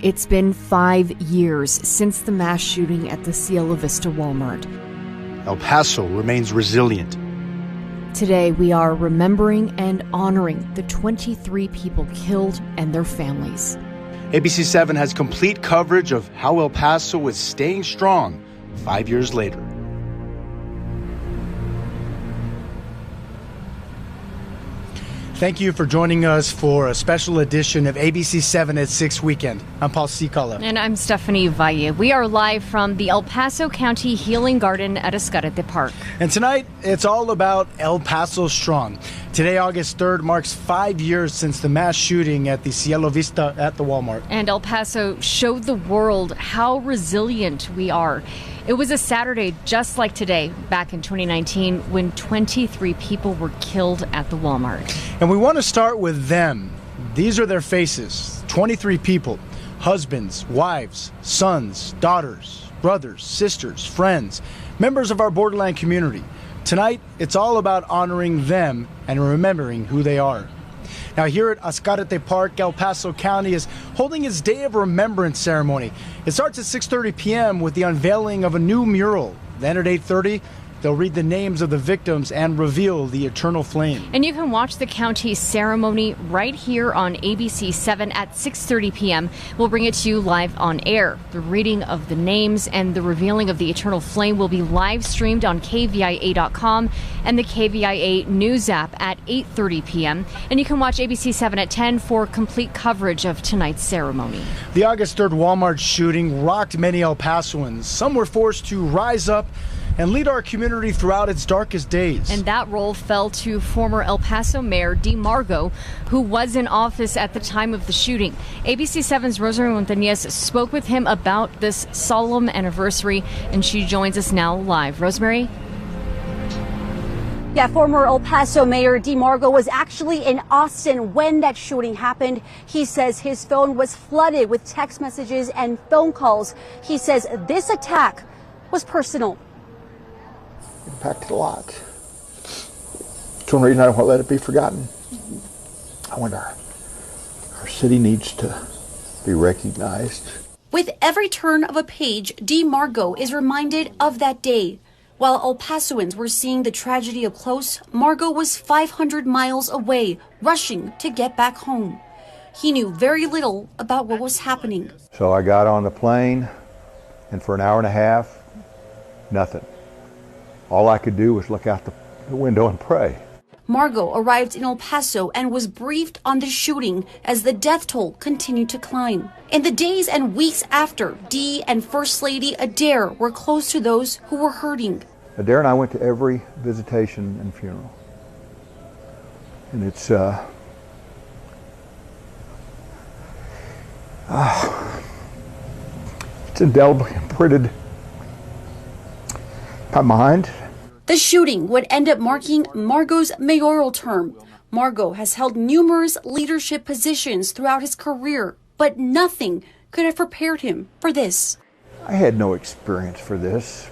It's been 5 years since the mass shooting at the Cielo Vista Walmart. El Paso remains resilient. Today, we are remembering and honoring the 23 people killed and their families. ABC7 has complete coverage of how El Paso is staying strong 5 years later. Thank you for joining us for a special edition of ABC7 at 6 Weekend. I'm Paul Cicala. And I'm Stephanie Valle. We are live from the El Paso County Healing Garden at Escarete Park. And tonight, it's all about El Paso Strong. Today, August 3rd, marks 5 years since the mass shooting at the Cielo Vista at the Walmart. And El Paso showed the world how resilient we are. It was a Saturday just like today, back in 2019, when 23 people were killed at the Walmart. And we want to start with them. These are their faces. 23 people, husbands, wives, sons, daughters, brothers, sisters, friends, members of our borderland community. Tonight, it's all about honoring them and remembering who they are. Now, here at Escarete Park, El Paso County is holding its Day of Remembrance ceremony. It starts at 6:30 p.m. with the unveiling of a new mural. Then at 8:30, they'll read the names of the victims and reveal the eternal flame. And you can watch the county ceremony right here on ABC7 at 6:30 p.m. We'll bring it to you live on air. The reading of the names and the revealing of the eternal flame will be live streamed on KVIA.com and the KVIA News app at 8:30 p.m. And you can watch ABC7 at 10 for complete coverage of tonight's ceremony. The August 3rd Walmart shooting rocked many El Pasoans. Some were forced to rise up and lead our community throughout its darkest days. And that role fell to former El Paso Mayor Dee Margo, who was in office at the time of the shooting. ABC7's Rosemary Montañez spoke with him about this solemn anniversary, and she joins us now live. Rosemary? Yeah, former El Paso Mayor Dee Margo was actually in Austin when that shooting happened. He says his phone was flooded with text messages and phone calls. He says this attack was personal. Impacted a lot. It's one reason I don't want to let it be forgotten. I want our city needs to be recognized. With every turn of a page, Dee Margo is reminded of that day. While El Pasoans were seeing the tragedy up close, Margo was 500 miles away, rushing to get back home. He knew very little about what was happening. So I got on the plane, and for an hour and a half, nothing. All I could do was look out the window and pray. Margo arrived in El Paso and was briefed on the shooting as the death toll continued to climb. In the days and weeks after, Dee and First Lady Adair were close to those who were hurting. Adair and I went to every visitation and funeral. And it's indelibly imprinted my mind. The shooting would end up marking Margo's mayoral term. Margo has held numerous leadership positions throughout his career, but nothing could have prepared him for this. I had no experience for this.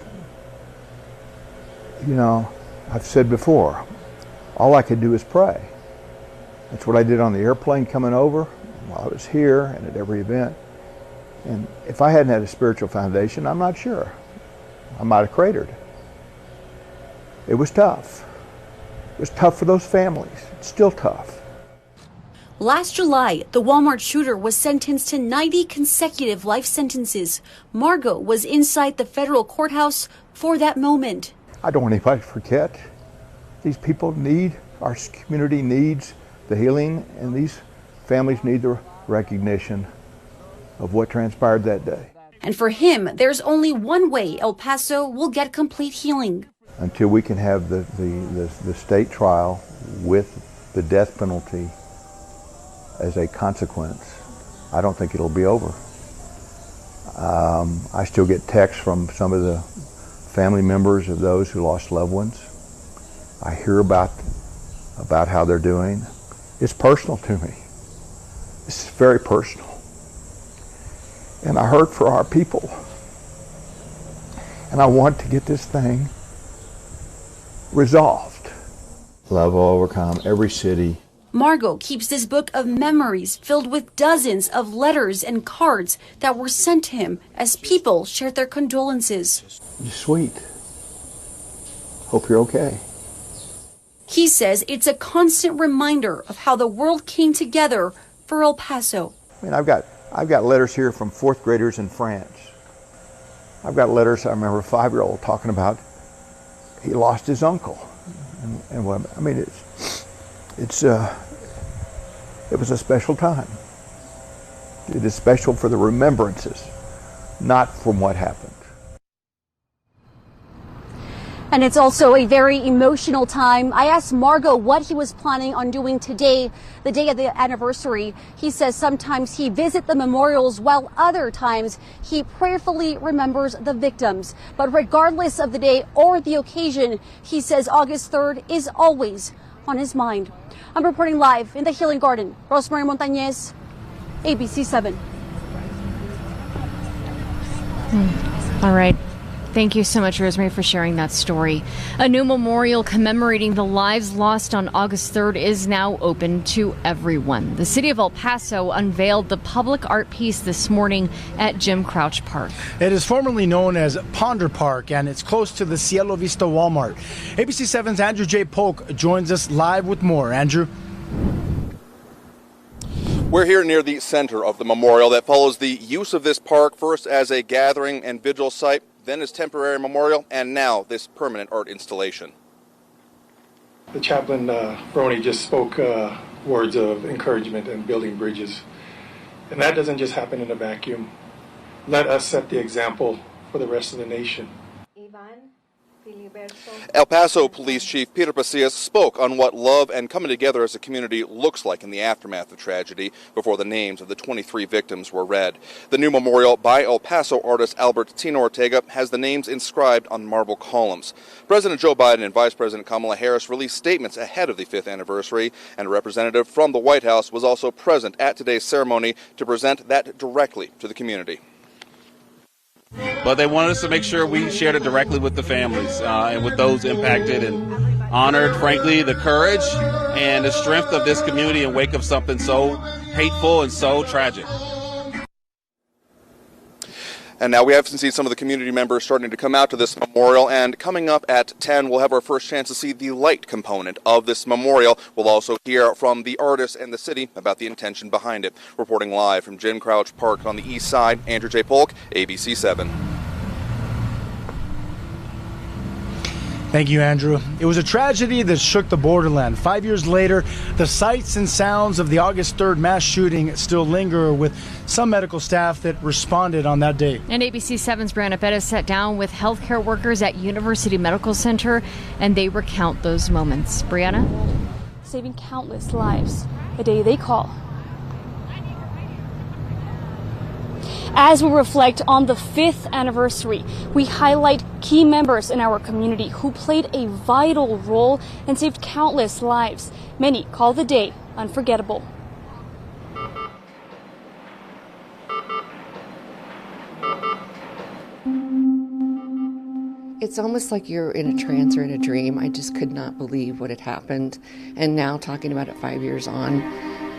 You know, I've said before, all I could do is pray. That's what I did on the airplane coming over, while I was here, and at every event. And if I hadn't had a spiritual foundation, I'm not sure. I might have cratered. It was tough. It was tough for those families. It's still tough. Last July, the Walmart shooter was sentenced to 90 consecutive life sentences. Margo was inside the federal courthouse for that moment. I don't want anybody to forget. These people need, our community needs the healing, and these families need the recognition of what transpired that day. And for him, there's only one way El Paso will get complete healing. Until we can have the state trial with the death penalty as a consequence, I don't think it'll be over. I still get texts from some of the family members of those who lost loved ones. I hear about how they're doing. It's personal to me. It's very personal. And I hurt for our people. And I want to get this thing resolved. Love will overcome. Every city Margot keeps this book of memories filled with dozens of letters and cards that were sent to him as people shared their condolences. You're sweet. Hope you're okay. He says it's a constant reminder of how the world came together for El Paso. I mean, I've got letters here from fourth graders in France. I've got letters, I remember a 5-year-old talking about he lost his uncle. And what, I mean, it was a special time. It is special for the remembrances, not from what happened. And it's also a very emotional time. I asked Margot what he was planning on doing today, the day of the anniversary. He says sometimes he visits the memorials while other times he prayerfully remembers the victims. But regardless of the day or the occasion, he says August 3rd is always on his mind. I'm reporting live in the Healing Garden. Rosemary Montañez, ABC 7. All right. Thank you so much, Rosemary, for sharing that story. A new memorial commemorating the lives lost on August 3rd is now open to everyone. The city of El Paso unveiled the public art piece this morning at Jim Crouch Park. It is formerly known as Ponder Park, and it's close to the Cielo Vista Walmart. ABC 7's Andrew J. Polk joins us live with more. Andrew? We're here near the center of the memorial that follows the use of this park first as a gathering and vigil site, then as temporary memorial, and now this permanent art installation. The chaplain, Roney, just spoke words of encouragement and building bridges. And that doesn't just happen in a vacuum. Let us set the example for the rest of the nation. El Paso Police Chief Peter Pasillas spoke on what love and coming together as a community looks like in the aftermath of tragedy before the names of the 23 victims were read. The new memorial by El Paso artist Albert Tino Ortega has the names inscribed on marble columns. President Joe Biden and Vice President Kamala Harris released statements ahead of the 5th anniversary, and a representative from the White House was also present at today's ceremony to present that directly to the community. But they wanted us to make sure we shared it directly with the families and with those impacted, and honored, frankly, the courage and the strength of this community in wake of something so hateful and so tragic. And now we have seen some of the community members starting to come out to this memorial, and coming up at 10, we'll have our first chance to see the light component of this memorial. We'll also hear from the artists and the city about the intention behind it. Reporting live from Jim Crouch Park on the east side, Andrew J. Polk, ABC 7. Thank you, Andrew. It was a tragedy that shook the borderland. 5 years later, the sights and sounds of the August 3rd mass shooting still linger with some medical staff that responded on that day. And ABC 7's Brianna Bettis sat down with healthcare workers at University Medical Center, and they recount those moments. Brianna? Saving countless lives, a day they call. As we reflect on the 5th anniversary, we highlight key members in our community who played a vital role and saved countless lives. Many call the day unforgettable. It's almost like you're in a trance or in a dream. I just could not believe what had happened. And now talking about it 5 years on,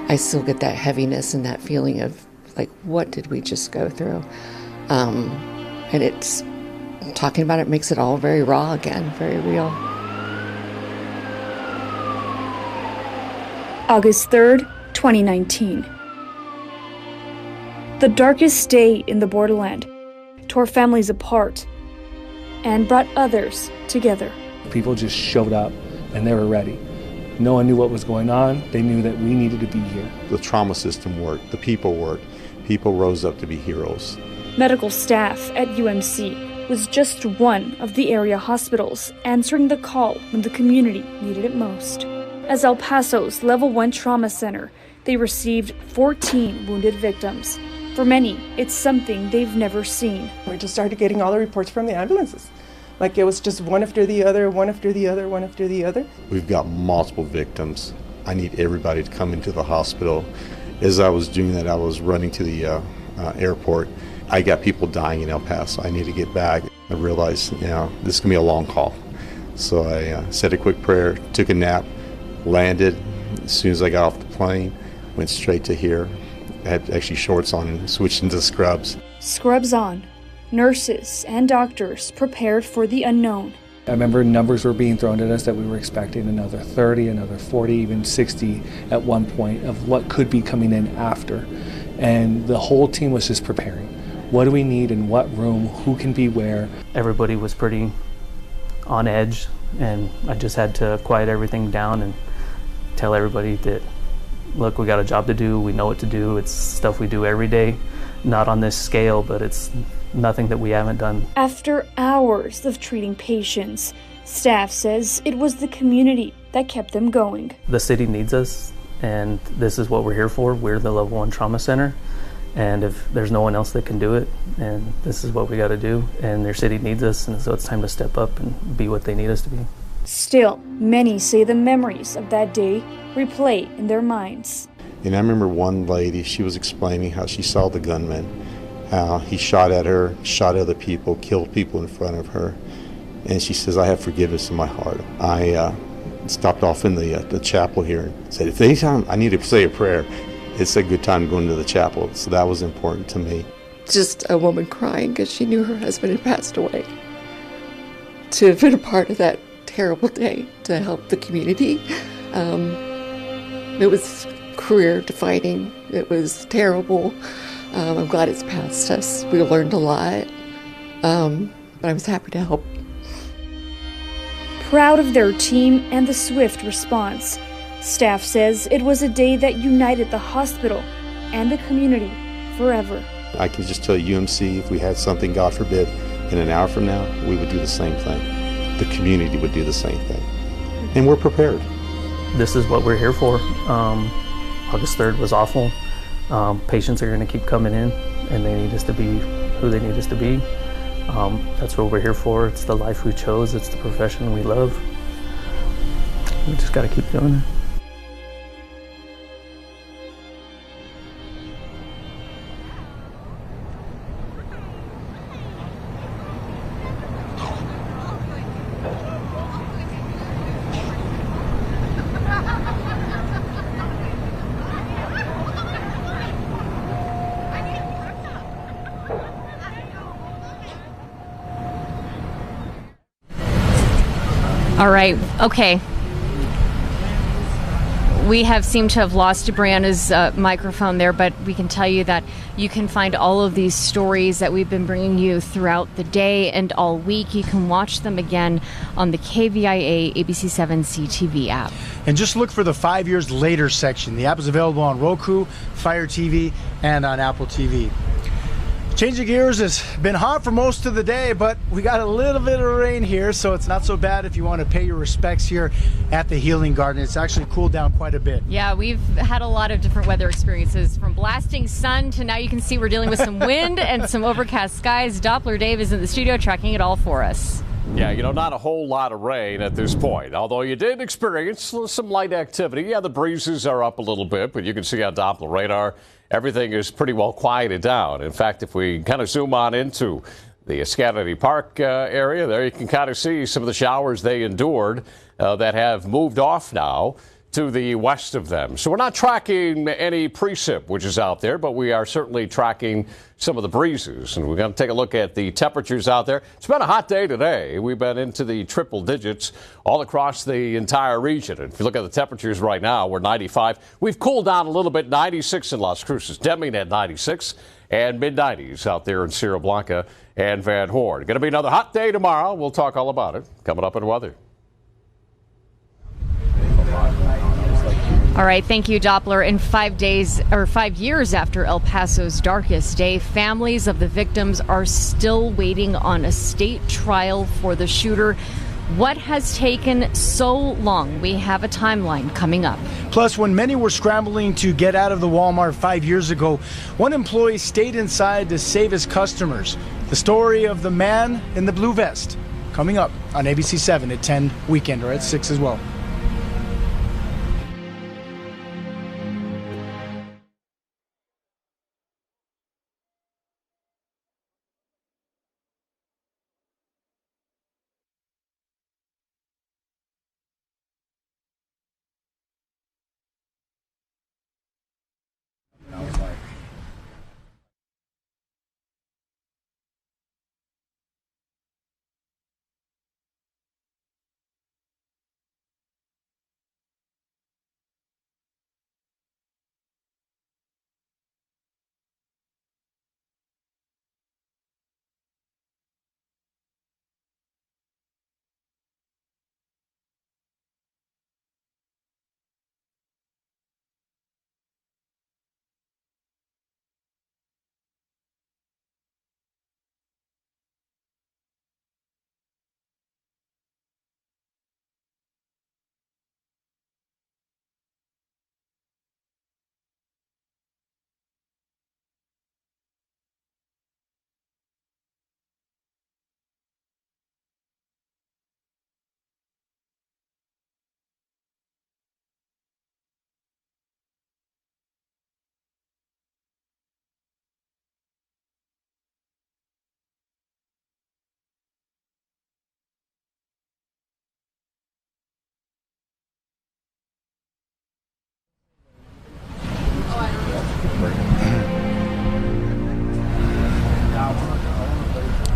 I still get that heaviness and that feeling of like, what did we just go through? And it's talking about it makes it all very raw again, very real. August 3rd, 2019. The darkest day in the borderland tore families apart and brought others together. People just showed up and they were ready. No one knew what was going on. They knew that we needed to be here. The trauma system worked. The people worked. People rose up to be heroes. Medical staff at UMC was just one of the area hospitals answering the call when the community needed it most. As El Paso's Level 1 Trauma Center, they received 14 wounded victims. For many, it's something they've never seen. We just started getting all the reports from the ambulances. Like it was just one after the other, one after the other, one after the other. We've got multiple victims. I need everybody to come into the hospital. As I was doing that, I was running to the airport. I got people dying in El Paso. I need to get back. I realized, this is going to be a long call. So I said a quick prayer, took a nap, landed, As soon as I got off the plane, went straight to here. I had actually shorts on and switched into scrubs. Scrubs on, nurses and doctors prepared for the unknown. I remember numbers were being thrown at us that we were expecting another 30, another 40, even 60 at one point of what could be coming in after. And the whole team was just preparing. What do we need in what room? Who can be where? Everybody was pretty on edge, and I just had to quiet everything down and tell everybody that, look, we got a job to do, we know what to do, it's stuff we do every day, not on this scale, but it's nothing that we haven't done. After hours of treating patients, staff says it was the community that kept them going. The city needs us, and this is what we're here for. We're the Level 1 Trauma Center, and if there's no one else that can do it, and this is what we got to do, and their city needs us, and so it's time to step up and be what they need us to be. Still, many say the memories of that day replay in their minds. And I remember one lady, she was explaining how she saw the gunman, how he shot at her, shot other people, killed people in front of her. And she says, I have forgiveness in my heart. I stopped off in the chapel here and said, if anytime I need to say a prayer, it's a good time to go into the chapel. So that was important to me. Just a woman crying because she knew her husband had passed away. To have been a part of that terrible day to help the community. It was career defining. It was terrible. I'm glad it's past us. We learned a lot. But I was happy to help. Proud of their team and the swift response, staff says it was a day that united the hospital and the community forever. I can just tell UMC, if we had something, God forbid, in an hour from now, we would do the same thing. The community would do the same thing. And we're prepared. This is what we're here for. August 3rd was awful. Patients are going to keep coming in, and they need us to be who they need us to be. That's what we're here for. It's the life we chose. It's the profession we love. We just got to keep doing it. All right. Okay. We have seemed to have lost Brianna's microphone there, but we can tell you that you can find all of these stories that we've been bringing you throughout the day and all week. You can watch them again on the KVIA ABC7 CTV app. And just look for the 5 years later section. The app is available on Roku, Fire TV, and on Apple TV. Changing gears, has been hot for most of the day, but we got a little bit of rain here, so it's not so bad if you want to pay your respects here at the Healing Garden. It's actually cooled down quite a bit. Yeah, we've had a lot of different weather experiences, from blasting sun to now you can see we're dealing with some wind and some overcast skies. Doppler Dave is in the studio tracking it all for us. Yeah, not a whole lot of rain at this point, although you did experience some light activity. Yeah, the breezes are up a little bit, but you can see on Doppler radar, everything is pretty well quieted down. In fact, if we kind of zoom on into the Escalade Park area, there you can kind of see some of the showers they endured that have moved off now to the west of them. So we're not tracking any precip, which is out there, but we are certainly tracking some of the breezes. And we're going to take a look at the temperatures out there. It's been a hot day today. We've been into the triple digits all across the entire region. And if you look at the temperatures right now, we're 95. We've cooled down a little bit, 96 in Las Cruces, Deming at 96, and mid-90s out there in Sierra Blanca and Van Horn. Going to be another hot day tomorrow. We'll talk all about it coming up in weather. All right, thank you, Doppler. In 5 years after El Paso's darkest day, families of the victims are still waiting on a state trial for the shooter. What has taken so long? We have a timeline coming up. Plus, when many were scrambling to get out of the Walmart 5 years ago, one employee stayed inside to save his customers. The story of the man in the blue vest, coming up on ABC 7 at 10 weekend, or at 6 as well.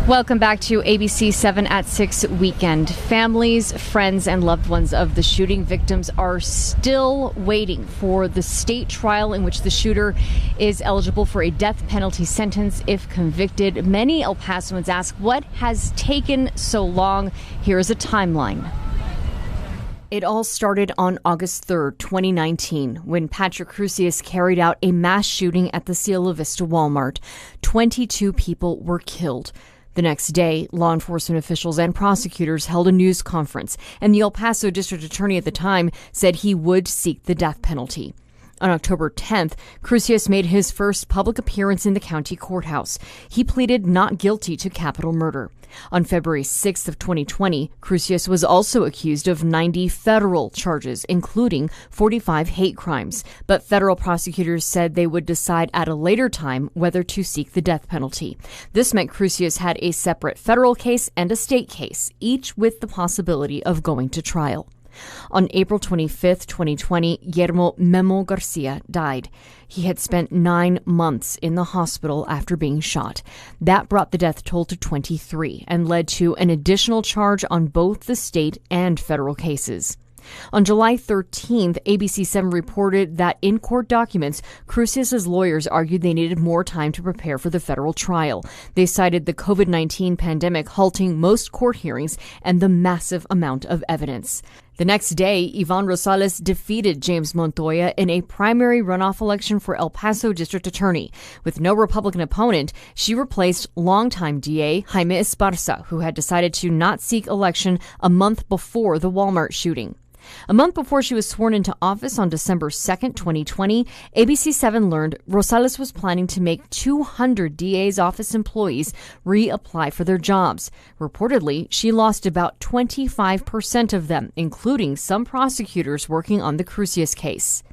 Welcome back to ABC 7 at 6 weekend. Families, friends, and loved ones of the shooting victims are still waiting for the state trial in which the shooter is eligible for a death penalty sentence if convicted. Many El Pasoans ask, what has taken so long? Here is a timeline. It all started on August 3rd, 2019, when Patrick Crusius carried out a mass shooting at the Cielo Vista Walmart. 22 people were killed. The next day, law enforcement officials and prosecutors held a news conference, and the El Paso district attorney at the time said he would seek the death penalty. On October 10th, Crusius made his first public appearance in the county courthouse. He pleaded not guilty to capital murder. On February 6th of 2020, Crusius was also accused of 90 federal charges, including 45 hate crimes. But federal prosecutors said they would decide at a later time whether to seek the death penalty. This meant Crusius had a separate federal case and a state case, each with the possibility of going to trial. On April 25th, 2020, Guillermo Memo Garcia died. He had spent 9 months in the hospital after being shot. That brought the death toll to 23 and led to an additional charge on both the state and federal cases. On July 13th, ABC 7 reported that in court documents, Crusius's lawyers argued they needed more time to prepare for the federal trial. They cited the COVID-19 pandemic halting most court hearings and the massive amount of evidence. The next day, Yvonne Rosales defeated James Montoya in a primary runoff election for El Paso District Attorney. With no Republican opponent, she replaced longtime DA Jaime Esparza, who had decided to not seek election a month before the Walmart shooting. A month before she was sworn into office on December 2nd, 2020, ABC 7 learned Rosales was planning to make 200 DA's office employees reapply for their jobs. Reportedly, she lost about 25% of them, including some prosecutors working on the Crusius case.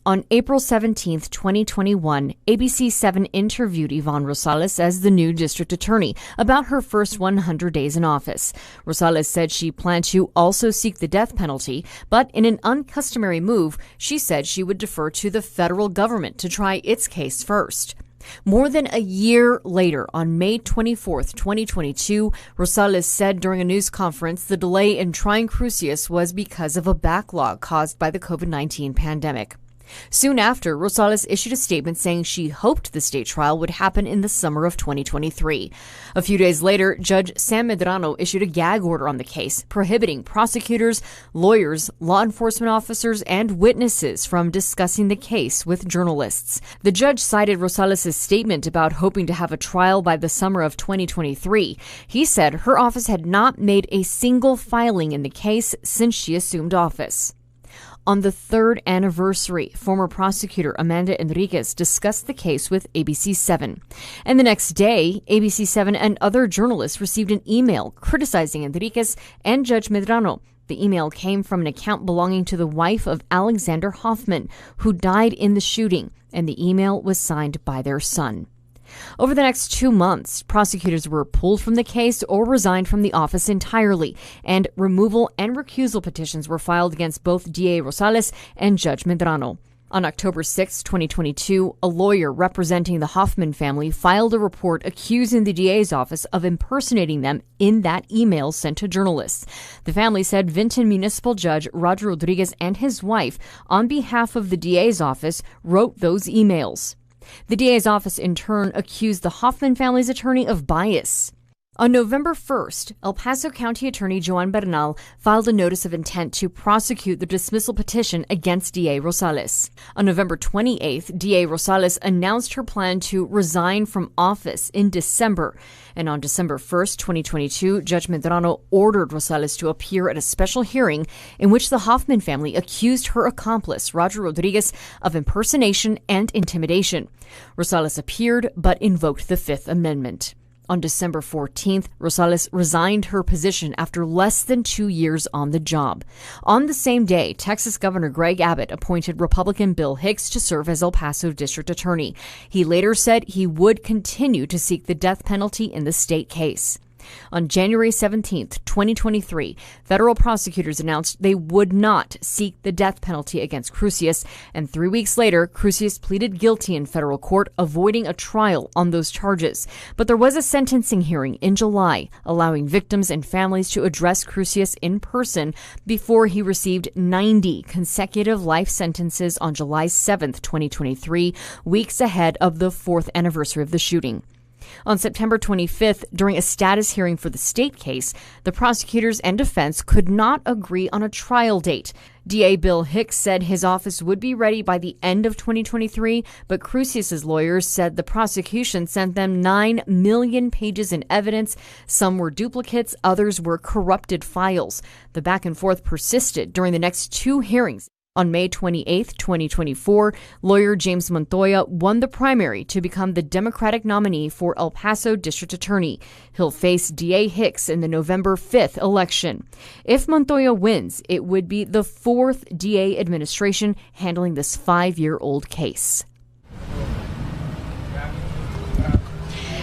On April 17, 2021, ABC 7 interviewed Yvonne Rosales as the new district attorney about her first 100 days in office. Rosales said she planned to also seek the death penalty, but in an uncustomary move, she said she would defer to the federal government to try its case first. More than a year later, on May 24, 2022, Rosales said during a news conference the delay in trying Crusius was because of a backlog caused by the COVID-19 pandemic. Soon after, Rosales issued a statement saying she hoped the state trial would happen in the summer of 2023. A few days later, Judge Sam Medrano issued a gag order on the case, prohibiting prosecutors, lawyers, law enforcement officers, and witnesses from discussing the case with journalists. The judge cited Rosales' statement about hoping to have a trial by the summer of 2023. He said her office had not made a single filing in the case since she assumed office. On the third anniversary, former prosecutor Amanda Enriquez discussed the case with ABC 7. And the next day, ABC 7 and other journalists received an email criticizing Enriquez and Judge Medrano. The email came from an account belonging to the wife of Alexander Hoffman, who died in the shooting, and the email was signed by their son. Over the next 2 months, prosecutors were pulled from the case or resigned from the office entirely, and removal and recusal petitions were filed against both DA Rosales and Judge Medrano. On October 6, 2022, a lawyer representing the Hoffman family filed a report accusing the DA's office of impersonating them in that email sent to journalists. The family said Vinton Municipal Judge Roger Rodriguez and his wife, on behalf of the DA's office, wrote those emails. The DA's office, in turn, accused the Hoffman family's attorney of bias. On November 1st, El Paso County Attorney Joan Bernal filed a notice of intent to prosecute the dismissal petition against DA Rosales. On November 28th, DA Rosales announced her plan to resign from office in December. And on December 1st, 2022, Judge Medrano ordered Rosales to appear at a special hearing in which the Hoffman family accused her accomplice, Roger Rodriguez, of impersonation and intimidation. Rosales appeared but invoked the Fifth Amendment. On December 14th, Rosales resigned her position after less than 2 years on the job. On the same day, Texas Governor Greg Abbott appointed Republican Bill Hicks to serve as El Paso District Attorney. He later said he would continue to seek the death penalty in the state case. On January 17th, 2023, federal prosecutors announced they would not seek the death penalty against Crusius, and 3 weeks later, Crusius pleaded guilty in federal court, avoiding a trial on those charges. But there was a sentencing hearing in July, allowing victims and families to address Crusius in person before he received 90 consecutive life sentences on July 7th, 2023, weeks ahead of the 4th anniversary of the shooting. On September 25th, during a status hearing for the state case, the prosecutors and defense could not agree on a trial date. DA Bill Hicks said his office would be ready by the end of 2023, but Crusius's lawyers said the prosecution sent them 9 million pages in evidence. Some were duplicates, others were corrupted files. The back and forth persisted during the next 2 hearings. On May 28, 2024, lawyer James Montoya won the primary to become the Democratic nominee for El Paso District Attorney. He'll face DA Hicks in the November 5th election. If Montoya wins, it would be the 4th DA administration handling this 5-year-old case.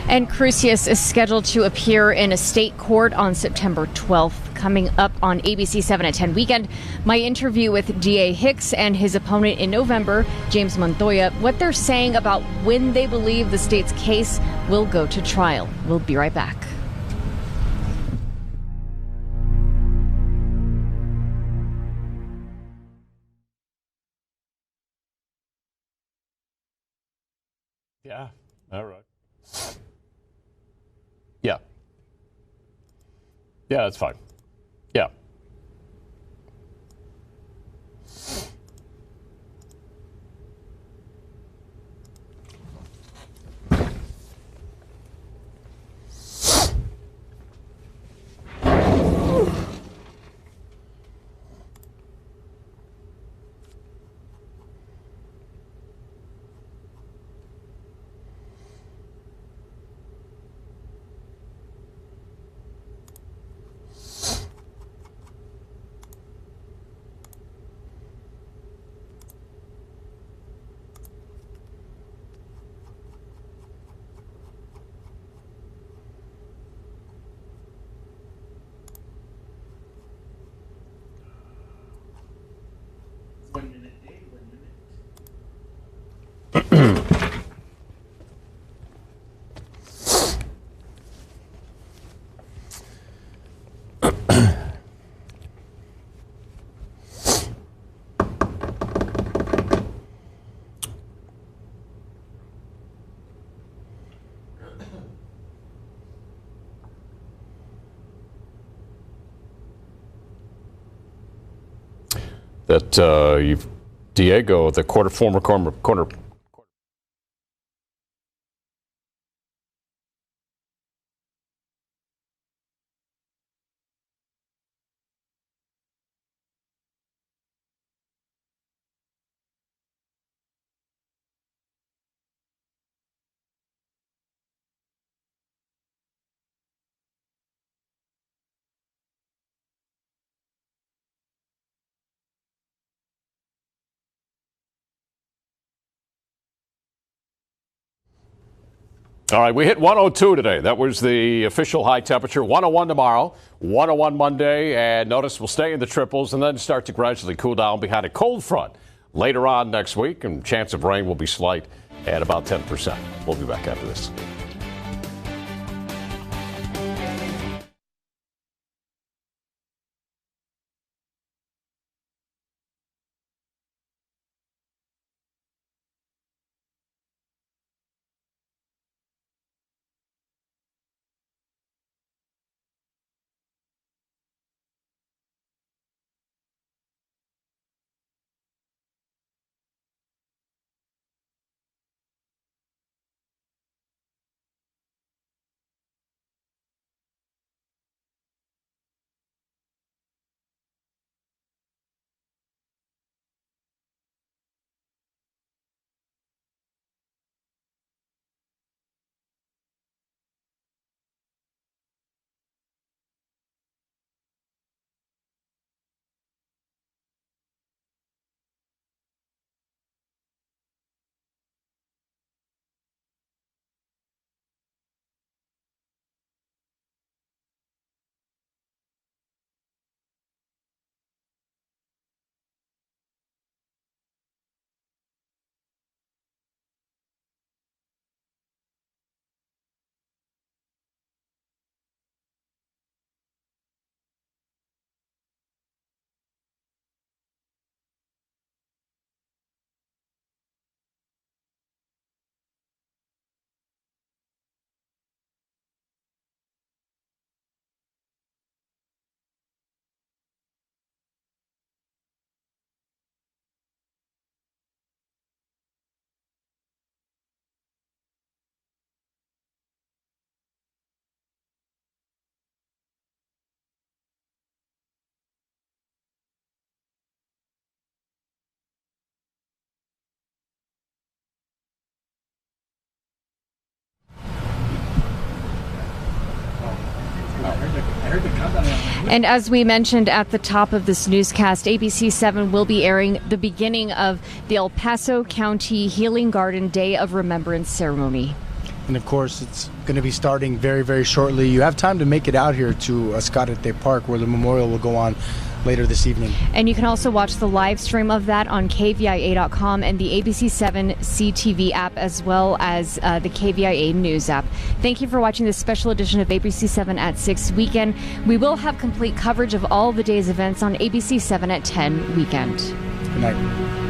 And Crusius is scheduled to appear in a state court on September 12th. Coming up on ABC 7 at 10 weekend, my interview with DA Hicks and his opponent in November, James Montoya, what they're saying about when they believe the state's case will go to trial. We'll be right back. Yeah, all right. Yeah. Yeah, that's fine. Yeah. That Diego, the former corner. All right, we hit 102 today. That was the official high temperature. 101 tomorrow, 101 Monday, and notice we'll stay in the triples and then start to gradually cool down behind a cold front later on next week, and chance of rain will be slight at about 10%. We'll be back after this. And as we mentioned at the top of this newscast, ABC 7 will be airing the beginning of the El Paso County Healing Garden Day of Remembrance ceremony. And of course, it's going to be starting very, very shortly. You have time to make it out here to Escarete Park, where the memorial will go on later this evening. And you can also watch the live stream of that on KVIA.com and the ABC 7 CTV app, as well as the KVIA News app. Thank you for watching this special edition of ABC 7 at 6 Weekend. We will have complete coverage of all the day's events on ABC 7 at 10 Weekend. Good night.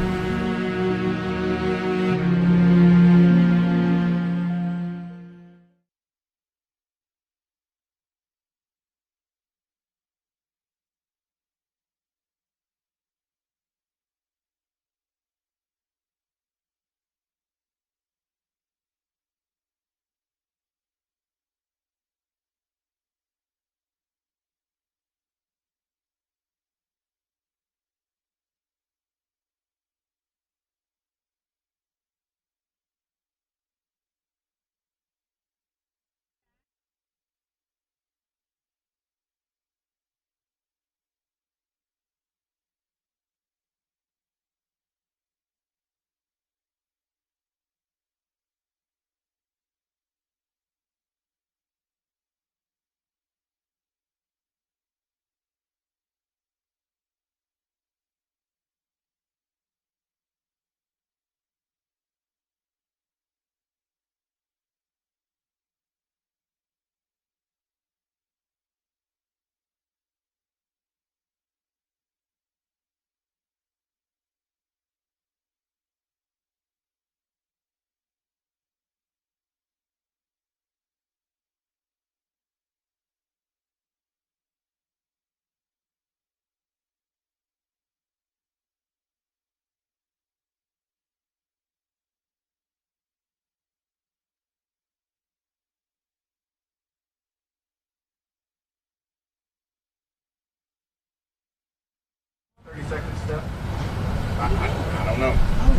I don't know. Oh,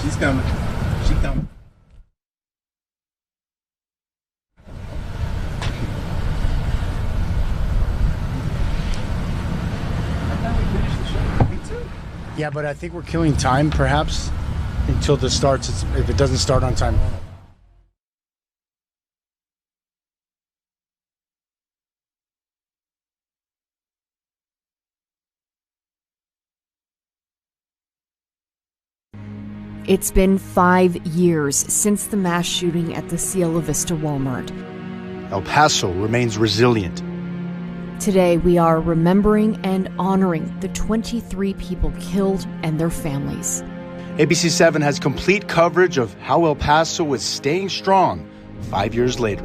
she's coming. She's coming. Yeah, but I think we're killing time, perhaps, until this starts. If it doesn't start on time. It's been 5 years since the mass shooting at the Cielo Vista Walmart. El Paso remains resilient. Today, we are remembering and honoring the 23 people killed and their families. ABC 7 has complete coverage of how El Paso is staying strong 5 years later.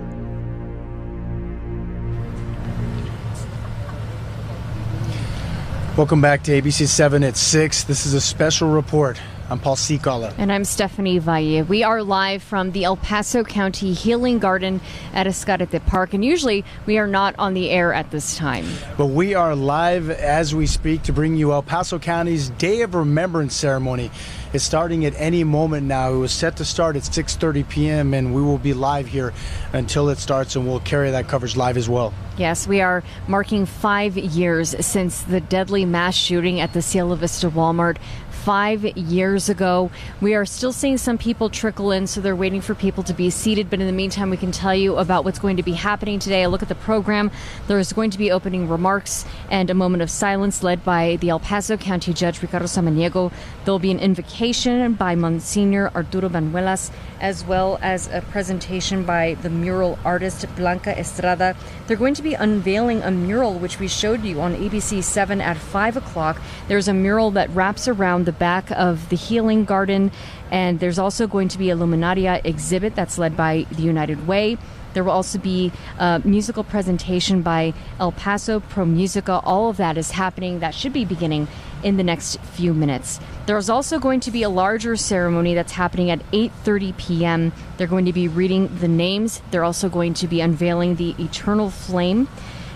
Welcome back to ABC 7 at 6. This is a special report. I'm Paul Sikala. And I'm Stephanie Valle. We are live from the El Paso County Healing Garden at Escarete Park. And usually we are not on the air at this time. But we are live as we speak to bring you El Paso County's Day of Remembrance ceremony. It's starting at any moment now. It was set to start at 6:30 p.m. and we will be live here until it starts, and we'll carry that coverage live as well. Yes, we are marking 5 years since the deadly mass shooting at the Cielo Vista Walmart. 5 years ago. We are still seeing some people trickle in, so they're waiting for people to be seated. But in the meantime, we can tell you about what's going to be happening today. A look at the program. There is going to be opening remarks and a moment of silence led by the El Paso County Judge Ricardo Samaniego. There will be an invocation by Monsignor Arturo Banuelas, as well as a presentation by the mural artist Blanca Estrada. They're going to be unveiling a mural which we showed you on ABC 7 at 5 o'clock. There's a mural that wraps around the back of the Healing Garden, and there's also going to be a Luminaria exhibit that's led by the United Way. There will also be a musical presentation by El Paso Pro Musica. All of that is happening. That should be beginning in the next few minutes. There's also going to be a larger ceremony that's happening at 8:30 p.m. They're going to be reading the names. They're also going to be unveiling the eternal flame.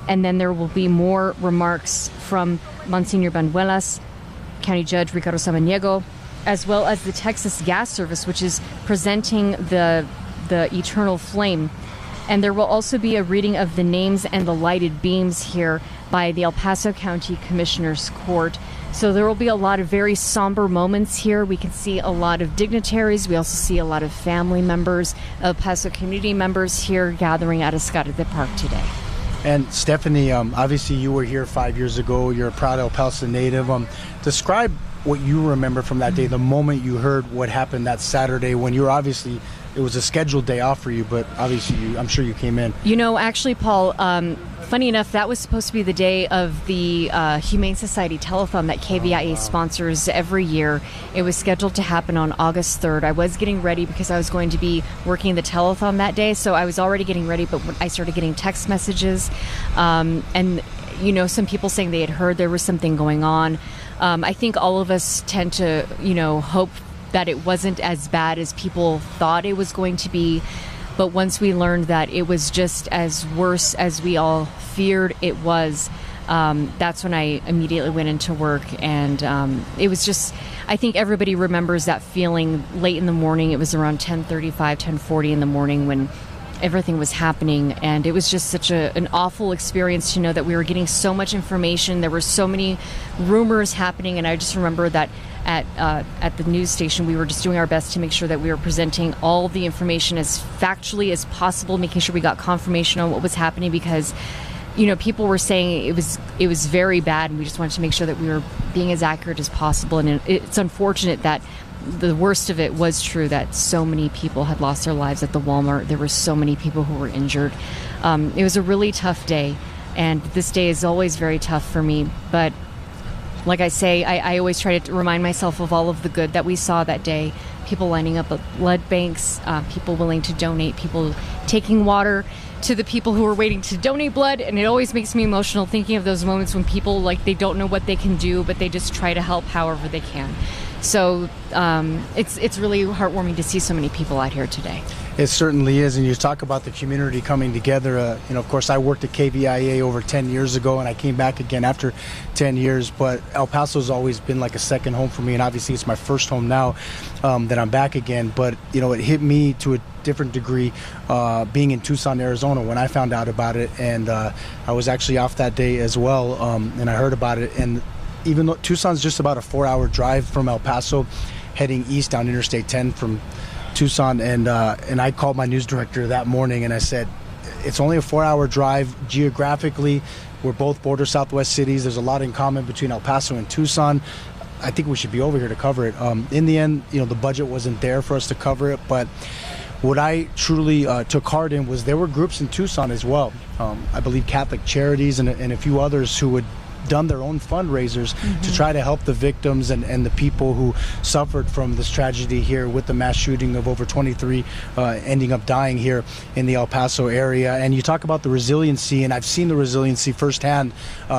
And then there will be more remarks from Monsignor Banuelas, County Judge Ricardo Samaniego, as well as the Texas Gas Service, which is presenting the eternal flame. And there will also be a reading of the names and the lighted beams here by the El Paso County Commissioner's Court. So there will be a lot of very somber moments here. We can see a lot of dignitaries. We also see a lot of family members, El Paso community members here gathering at Escarete Park today. And Stephanie, obviously you were here 5 years ago. You're a proud El Paso native. Describe what you remember from that day, the moment you heard what happened that Saturday when you were obviously, it was a scheduled day off for you, but obviously I'm sure you came in. You know, actually, Paul, funny enough, that was supposed to be the day of the Humane Society Telethon that KVIA sponsors every year. It was scheduled to happen on August 3rd. I was getting ready because I was going to be working the telethon that day, so I was already getting ready, but when I started getting text messages and, you know, some people saying they had heard there was something going on. I think all of us tend to, you know, hope that it wasn't as bad as people thought it was going to be. But once we learned that it was just as worse as we all feared it was, that's when I immediately went into work. And it was just, I think everybody remembers that feeling late in the morning. It was around 10:35, 10:40 in the morning when everything was happening, and it was just such an awful experience to know that we were getting so much information. There were so many rumors happening, and I just remember that at the news station we were just doing our best to make sure that we were presenting all the information as factually as possible, making sure we got confirmation on what was happening, because, you know, people were saying it was very bad, and we just wanted to make sure that we were being as accurate as possible. And it's unfortunate that the worst of it was true, that so many people had lost their lives at the Walmart. There were so many people who were injured. It was a really tough day, and this day is always very tough for me. But like I say, I always try to remind myself of all of the good that we saw that day. People lining up at blood banks, people willing to donate, people taking water to the people who are waiting to donate blood. And it always makes me emotional thinking of those moments when people, like, they don't know what they can do, but they just try to help however they can. So it's really heartwarming to see so many people out here today. It certainly is, and you talk about the community coming together. You know, of course, I worked at KVIA over 10 years ago, and I came back again after 10 years. But El Paso's always been like a second home for me, and obviously it's my first home now that I'm back again. But, you know, it hit me to a different degree being in Tucson, Arizona when I found out about it. And I was actually off that day as well, and I heard about it. And even though Tucson's just about a 4-hour drive from El Paso, heading east down Interstate 10 from Tucson, and I called my news director that morning and I said, it's only a 4-hour drive. Geographically, we're both border Southwest cities. There's a lot in common between El Paso and Tucson. I think we should be over here to cover it. In the end, you know, the budget wasn't there for us to cover it, but what I truly took heart in was there were groups in Tucson as well. I believe Catholic Charities and a few others who would done their own fundraisers to try to help the victims and the people who suffered from this tragedy here with the mass shooting of over 23 ending up dying here in the El Paso area. And you talk about the resiliency, and I've seen the resiliency firsthand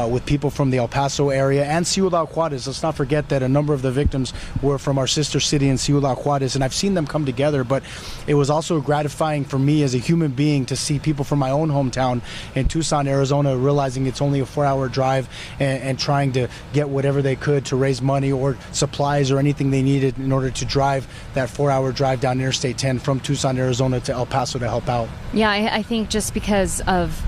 with people from the El Paso area and Ciudad Juarez. Let's not forget that a number of the victims were from our sister city in Ciudad Juarez, and I've seen them come together. But it was also gratifying for me as a human being to see people from my own hometown in Tucson, Arizona, realizing it's only a 4-hour drive and trying to get whatever they could to raise money or supplies or anything they needed in order to drive that 4-hour drive down Interstate 10 from Tucson, Arizona to El Paso to help out. Yeah, I think just because of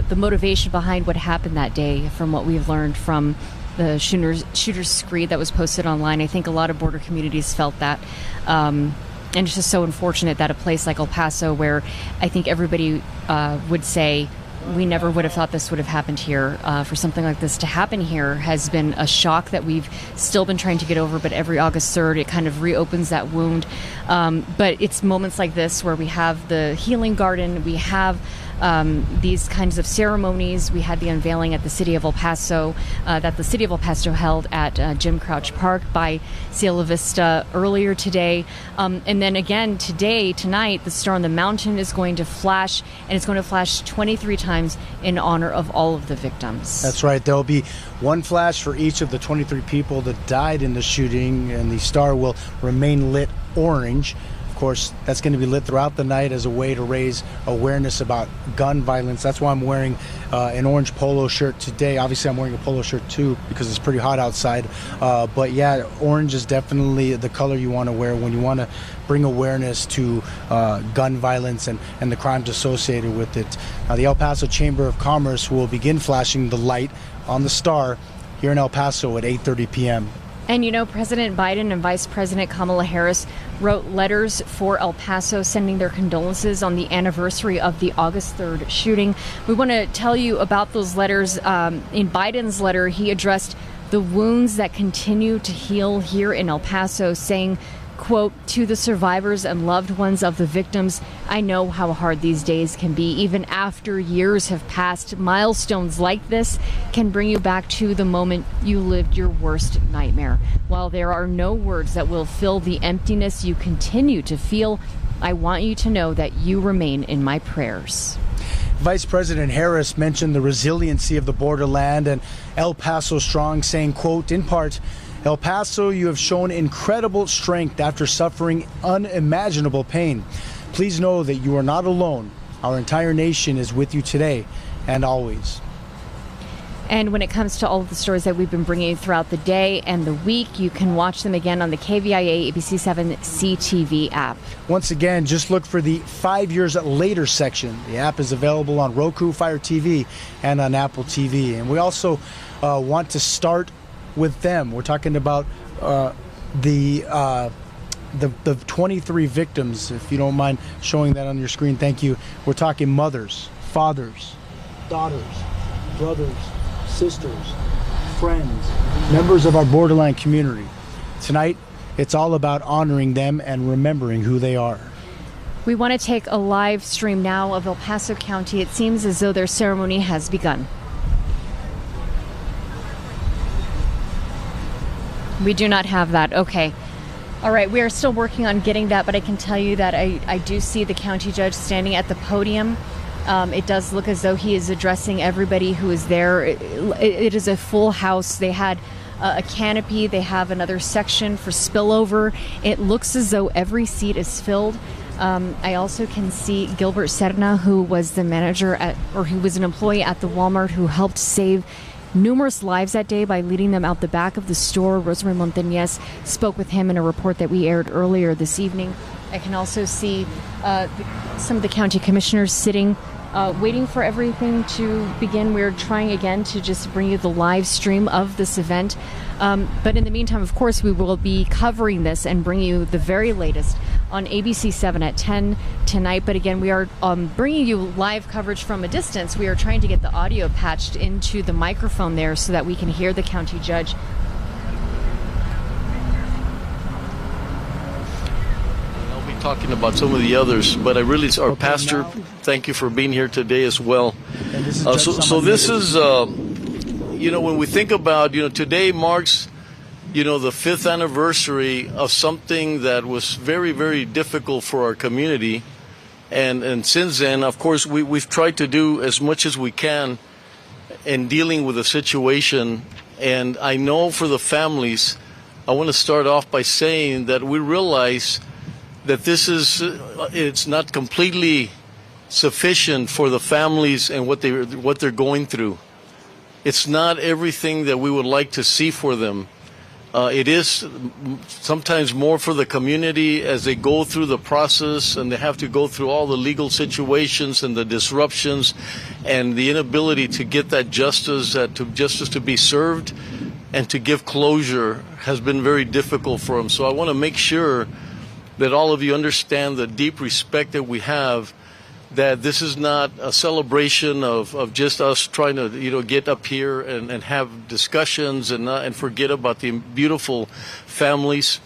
the motivation behind what happened that day, from what we've learned from the shooter's screed that was posted online, I think a lot of border communities felt that. And it's just so unfortunate that a place like El Paso, where I think everybody would say, we never would have thought this would have happened here. For something like this to happen here has been a shock that we've still been trying to get over, but every August 3rd it kind of reopens that wound. But it's moments like this where we have the healing garden, we have these kinds of ceremonies. We had the unveiling at the city of El Paso, that the city of El Paso held at Jim Crouch Park by Cielo Vista earlier today. And then again tonight, the Star on the Mountain is going to flash, and it's going to flash 23 times in honor of all of the victims. That's right. There'll be one flash for each of the 23 people that died in the shooting, and the star will remain lit orange course, that's going to be lit throughout the night as a way to raise awareness about gun violence. That's why I'm wearing an orange polo shirt today. Obviously, I'm wearing a polo shirt too because it's pretty hot outside. But yeah, orange is definitely the color you want to wear when you want to bring awareness to gun violence and the crimes associated with it. The El Paso Chamber of Commerce will begin flashing the light on the star here in El Paso at 8:30 p.m. And you know, President Biden and Vice President Kamala Harris wrote letters for El Paso, sending their condolences on the anniversary of the August 3rd shooting. We want to tell you about those letters. In Biden's letter, he addressed the wounds that continue to heal here in El Paso, saying, quote, "To the survivors and loved ones of the victims, I know how hard these days can be. Even after years have passed, milestones like this can bring you back to the moment you lived your worst nightmare. While there are no words that will fill the emptiness you continue to feel, I want you to know that you remain in my prayers." Vice President Harris mentioned the resiliency of the borderland and El Paso Strong, saying, quote, in part, "El Paso, you have shown incredible strength after suffering unimaginable pain. Please know that you are not alone. Our entire nation is with you today and always." And when it comes to all of the stories that we've been bringing you throughout the day and the week, you can watch them again on the KVIA ABC7 CTV app. Once again, just look for the 5 years later section. The app is available on Roku, Fire TV, and on Apple TV. And we also want to start with them. We're talking about the 23 victims. If you don't mind showing that on your screen, thank you. We're talking mothers, fathers, daughters, brothers, sisters, friends, members of our borderland community. Tonight, it's all about honoring them and remembering who they are. We want to take a live stream now of El Paso County. It seems as though their ceremony has begun. We do not have that. Okay. All right. We are still working on getting that, but I can tell you that I do see the county judge standing at the podium. It does look as though he is addressing everybody who is there. It is a full house. They had a canopy. They have another section for spillover. It looks as though every seat is filled. I also can see Gilbert Serna, who was the manager who was an employee at the Walmart who helped save numerous lives that day by leading them out the back of the store. Rosemary Montañez spoke with him in a report that we aired earlier this evening. I can also see some of the county commissioners sitting, waiting for everything to begin. We're trying again to just bring you the live stream of this event. But in the meantime, of course, we will be covering this and bring you the very latest on ABC 7 at 10 tonight. But again, we are bringing you live coverage from a distance. We are trying to get the audio patched into the microphone there so that we can hear the county judge. I'll be talking about some of the others, but I really, our pastor, thank you for being here today as well. So this is, when we think about, today marks, the 5th anniversary of something that was very, very difficult for our community. And since then, of course, we've tried to do as much as we can in dealing with the situation. And I know for the families, I want to start off by saying that we realize that it's not completely sufficient for the families and what they're going through. It's not everything that we would like to see for them. It is sometimes more for the community as they go through the process and they have to go through all the legal situations and the disruptions and the inability to get that justice to be served and to give closure has been very difficult for them. So I want to make sure that all of you understand the deep respect that we have, that this is not a celebration of just us trying to get up here and have discussions and forget about the beautiful families.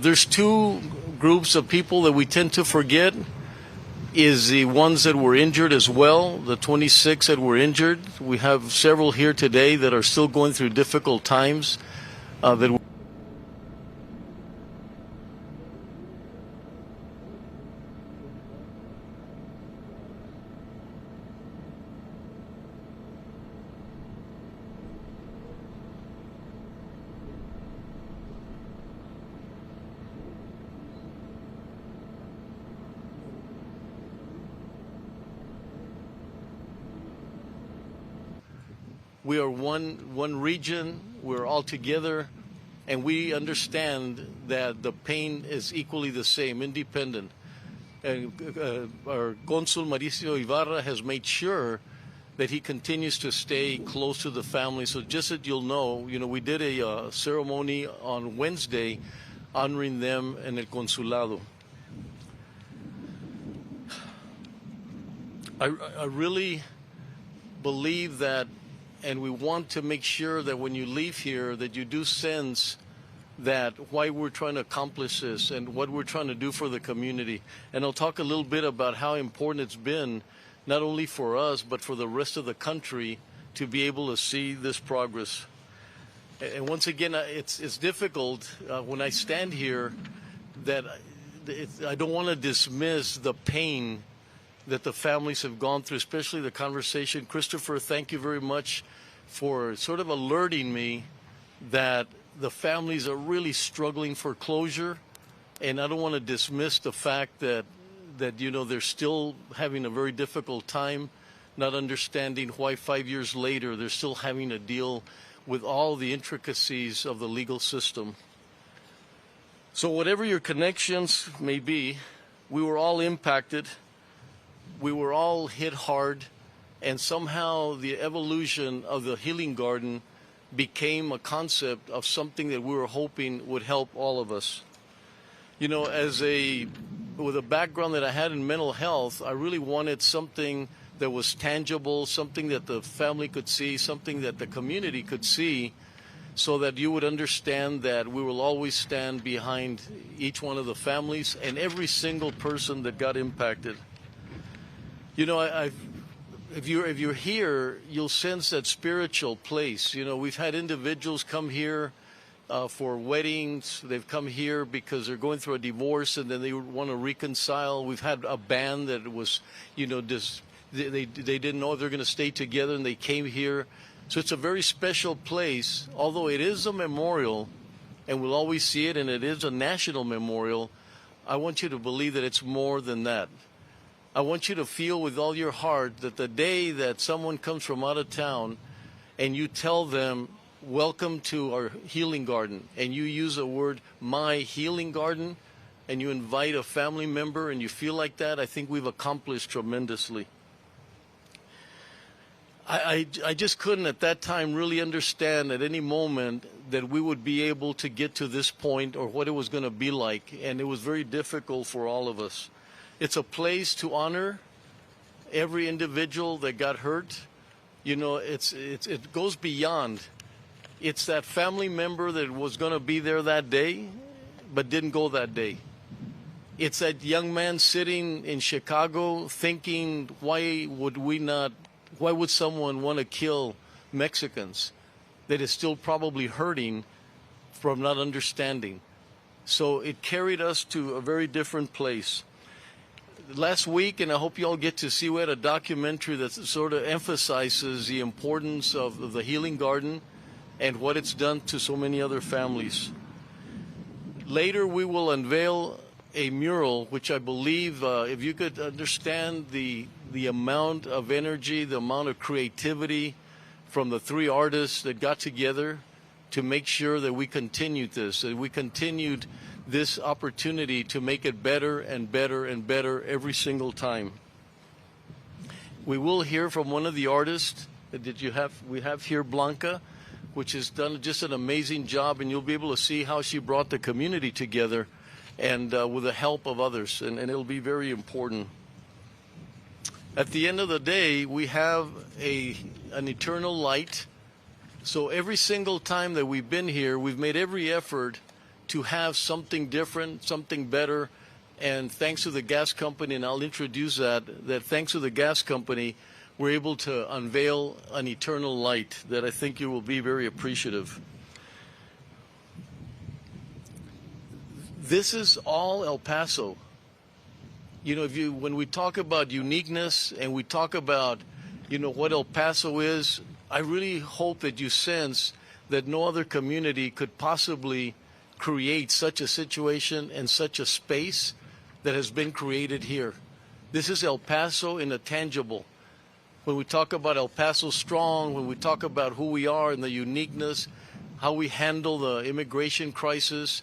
There's two groups of people that we tend to forget, is the ones that were injured as well, the 26 that were injured. We have several here today that are still going through difficult times that We are one region. We're all together, and we understand that the pain is equally the same, independent. And our Consul Mauricio Ibarra has made sure that he continues to stay close to the family. So just that you'll know, we did a ceremony on Wednesday honoring them in El Consulado. I really believe that, and we want to make sure that when you leave here that you do sense that why we're trying to accomplish this and what we're trying to do for the community. And I'll talk a little bit about how important it's been, not only for us, but for the rest of the country to be able to see this progress. And once again, it's difficult when I stand here that I don't want to dismiss the pain that the families have gone through, especially the conversation. Christopher, thank you very much for sort of alerting me that the families are really struggling for closure. And I don't want to dismiss the fact that they're still having a very difficult time, not understanding why 5 years later they're still having to deal with all the intricacies of the legal system. So whatever your connections may be, we were all impacted. We were all hit hard, and somehow the evolution of the healing garden became a concept of something that we were hoping would help all of us. With a background that I had in mental health, I really wanted something that was tangible, something that the family could see, something that the community could see, so that you would understand that we will always stand behind each one of the families and every single person that got impacted. If you're here, you'll sense that spiritual place. We've had individuals come here for weddings. They've come here because they're going through a divorce and then they want to reconcile. We've had a band that was, they didn't know if they're going to stay together and they came here. So it's a very special place. Although it is a memorial and we'll always see it, and it is a national memorial, I want you to believe that it's more than that. I want you to feel with all your heart that the day that someone comes from out of town and you tell them, welcome to our healing garden, and you use the word, my healing garden, and you invite a family member and you feel like that, I think we've accomplished tremendously. I just couldn't at that time really understand at any moment that we would be able to get to this point or what it was going to be like, and it was very difficult for all of us. It's a place to honor every individual that got hurt. It goes beyond. It's that family member that was going to be there that day but didn't go that day. It's that young man sitting in Chicago thinking, why would someone want to kill Mexicans, that is still probably hurting from not understanding. So it carried us to a very different place. Last week, and I hope you all get to see, we had a documentary that sort of emphasizes the importance of the healing garden and what it's done to so many other families. Later, we will unveil a mural, which I believe, if you could understand the amount of energy, the amount of creativity from the three artists that got together to make sure that we continued this, that we continued this opportunity to make it better and better and better every single time. We will hear from one of the artists that we have here, Blanca, which has done just an amazing job, and you'll be able to see how she brought the community together and with the help of others, and it'll be very important. At the end of the day, we have an eternal light. So every single time that we've been here, we've made every effort to have something different, something better. And thanks to the gas company, and I'll introduce that thanks to the gas company, we're able to unveil an eternal light that I think you will be very appreciative. This is all El Paso. When we talk about uniqueness and we talk about, what El Paso is, I really hope that you sense that no other community could possibly create such a situation and such a space that has been created here. This is El Paso in a tangible. when we talk about El Paso Strong, when we talk about who we are and the uniqueness, how we handle the immigration crisis,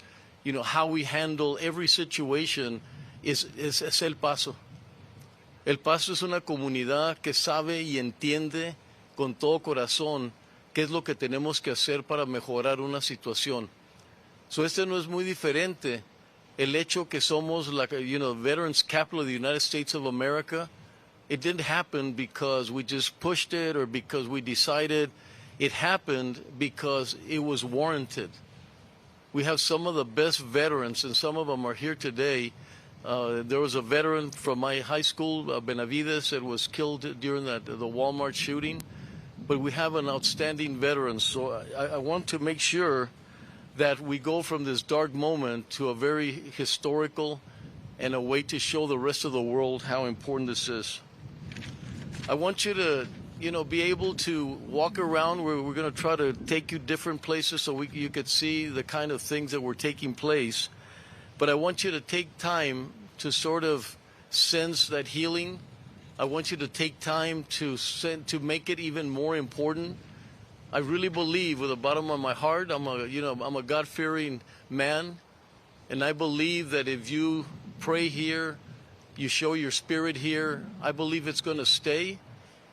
how we handle every situation, es El Paso. El Paso es una comunidad que sabe y entiende con todo corazón qué es lo que tenemos que hacer para mejorar una situación. Este no es muy diferente. El hecho que somos Veterans Capital of the United States of America, it didn't happen because we just pushed it or because we decided. It happened because it was warranted. We have some of the best veterans, and some of them are here today. There was a veteran from my high school, Benavides, that was killed during the Walmart shooting. But we have an outstanding veteran. So I want to make sure that we go from this dark moment to a very historical and a way to show the rest of the world how important this is. I want you to, be able to walk around where we're going to try to take you different places so you could see the kind of things that were taking place. But I want you to take time to sort of sense that healing. I want you to take time to make it even more important. I really believe with the bottom of my heart, I'm a God-fearing man, and I believe that if you pray here, you show your spirit here, I believe it's going to stay,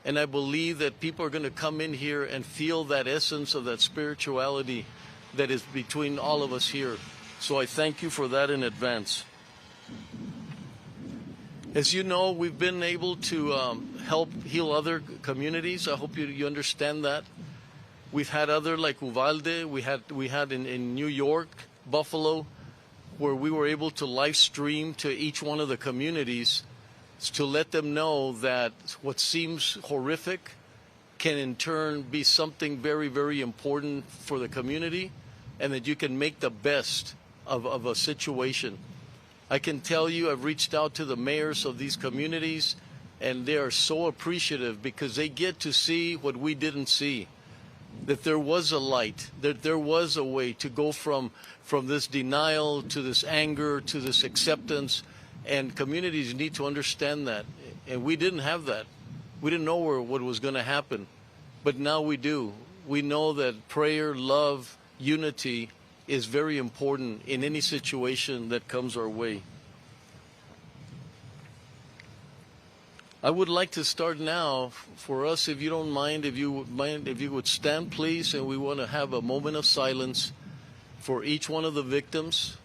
and I believe that people are going to come in here and feel that essence of that spirituality that is between all of us here. So I thank you for that in advance. As you know, we've been able to help heal other communities. I hope you understand that. We've had other like Uvalde. We had in New York, Buffalo, where we were able to live stream to each one of the communities to let them know that what seems horrific can in turn be something very, very important for the community, and that you can make the best of a situation. I can tell you I've reached out to the mayors of these communities, and they are so appreciative because they get to see what we didn't see. That there was a light, that there was a way to go from this denial to this anger to this acceptance, and communities need to understand that. And we didn't have that. We didn't know what was going to happen, but now we do. We know that prayer, love, unity is very important in any situation that comes our way. I would like to start now for us, if you don't mind, if you would stand, please, and we want to have a moment of silence for each one of the victims.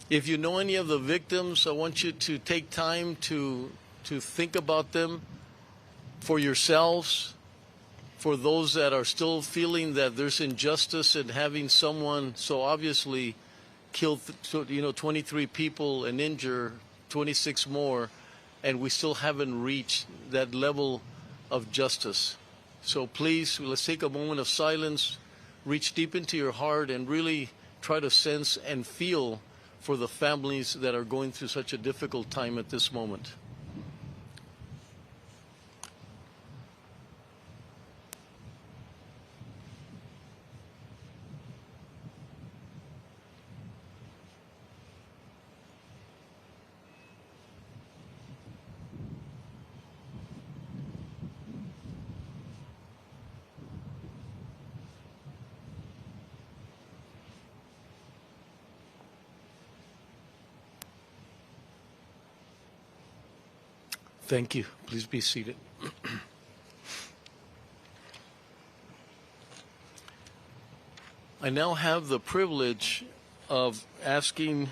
If you know any of the victims, I want you to take time to think about them for yourselves, for those that are still feeling that there's injustice in having someone so obviously killed 23 people and injure 26 more, and we still haven't reached that level of justice. So please, let's take a moment of silence, reach deep into your heart, and really try to sense and feel for the families that are going through such a difficult time at this moment. Thank you. Please be seated. I now have the privilege of asking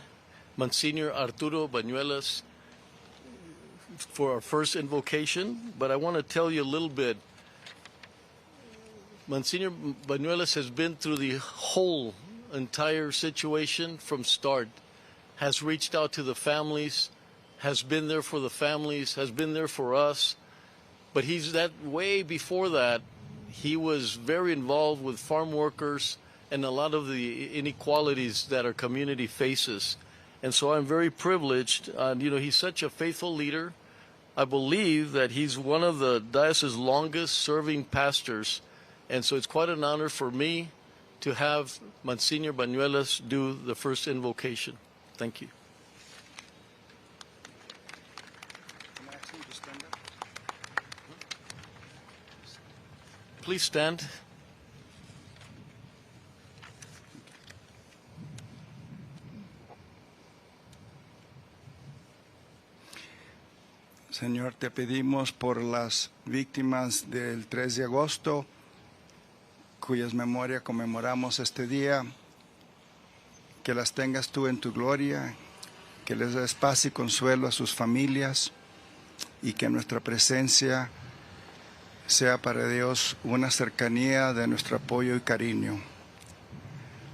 Monsignor Arturo Bañuelas for our first invocation, but I want to tell you a little bit. Monsignor Bañuelas has been through the whole entire situation from start, has reached out to the families, has been there for the families, has been there for us. But he's that way before that, he was very involved with farm workers and a lot of the inequalities that our community faces. And so I'm very privileged. He's such a faithful leader. I believe that he's one of the diocese's longest serving pastors. And so it's quite an honor for me to have Monsignor Bañuelas do the first invocation. Thank you. please stand? Señor, te pedimos por las víctimas del 3 de agosto, cuyas memorias conmemoramos este día, que las tengas tú en tu gloria, que les des paz y consuelo a sus familias y que nuestra presencia sea para Dios una cercanía de nuestro apoyo y cariño.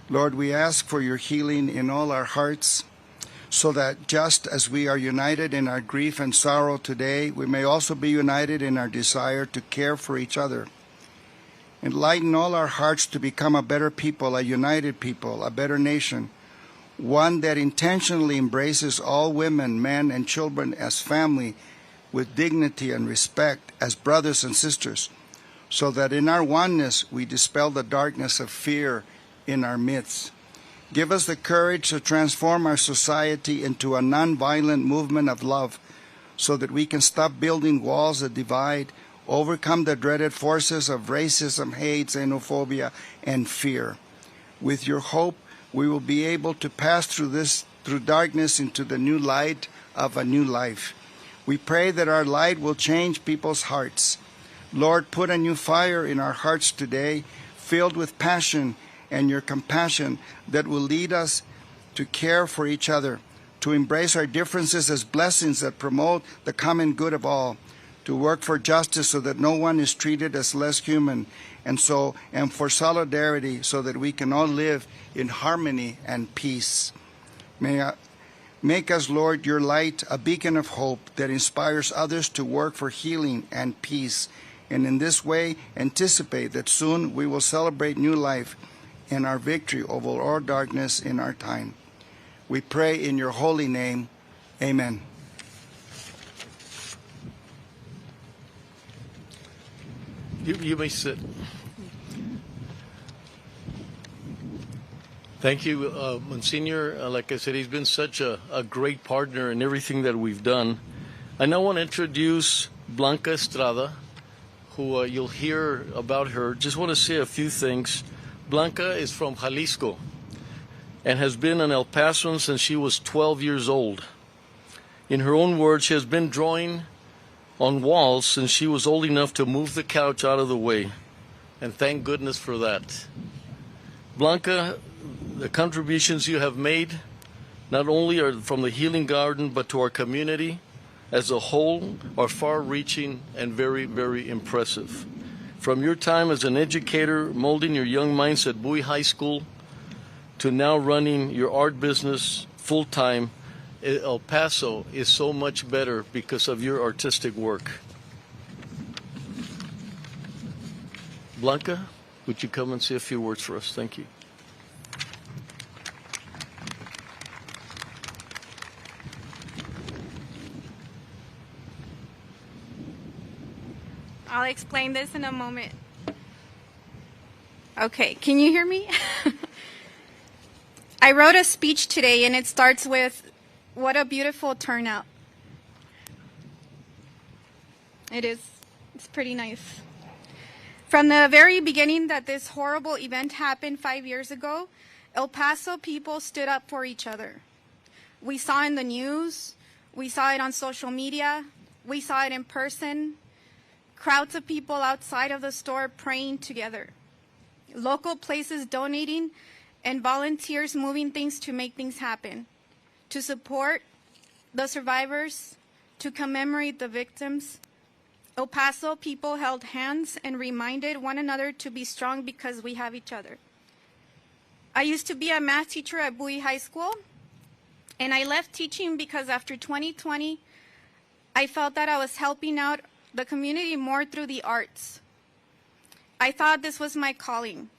Lord, we ask for your healing in all our hearts, so that just as we are united in our grief and sorrow today, we may also be united in our desire to care for each other. Enlighten all our hearts to become a better people, a united people, a better nation, one that intentionally embraces all women, men, and children as family with dignity and respect, as brothers and sisters, so that in our oneness we dispel the darkness of fear in our midst. Give us the courage to transform our society into a nonviolent movement of love, so that we can stop building walls that divide, overcome the dreaded forces of racism, hate, xenophobia, and fear. With your hope, we will be able to pass through darkness into the new light of a new life. We pray that our light will change people's hearts. Lord, put a new fire in our hearts today, filled with passion and your compassion that will lead us to care for each other, to embrace our differences as blessings that promote the common good of all, to work for justice so that no one is treated as less human, and for solidarity so that we can all live in harmony and peace. Make us, Lord, your light, a beacon of hope that inspires others to work for healing and peace, and in this way anticipate that soon we will celebrate new life and our victory over all darkness in our time. We pray in your holy name. Amen. You may sit. Thank you, Monsignor. Like I said, he's been such a great partner in everything that we've done. I now want to introduce Blanca Estrada, who you'll hear about her. Just want to say a few things. Blanca is from Jalisco and has been an El Pasoan since she was 12 years old. In her own words, she has been drawing on walls since she was old enough to move the couch out of the way, and thank goodness for that. Blanca, the contributions you have made not only are from the Healing Garden but to our community as a whole are far-reaching and very, very impressive. From your time as an educator, molding your young minds at Bowie High School, to now running your art business full-time, El Paso is so much better because of your artistic work. Blanca, would you come and say a few words for us? Thank you. I'll explain this in a moment. Okay, can you hear me? I wrote a speech today and it starts with, what a beautiful turnout. It's pretty nice. From the very beginning that this horrible event happened 5 years ago, El Paso people stood up for each other. We saw it in the news, we saw it on social media, we saw it in person. Crowds of people outside of the store praying together. Local places donating and volunteers moving things to make things happen. To support the survivors, to commemorate the victims. El Paso people held hands and reminded one another to be strong because we have each other. I used to be a math teacher at Bowie High School, and I left teaching because after 2020, I felt that I was helping out the community more through the arts. I thought this was my calling,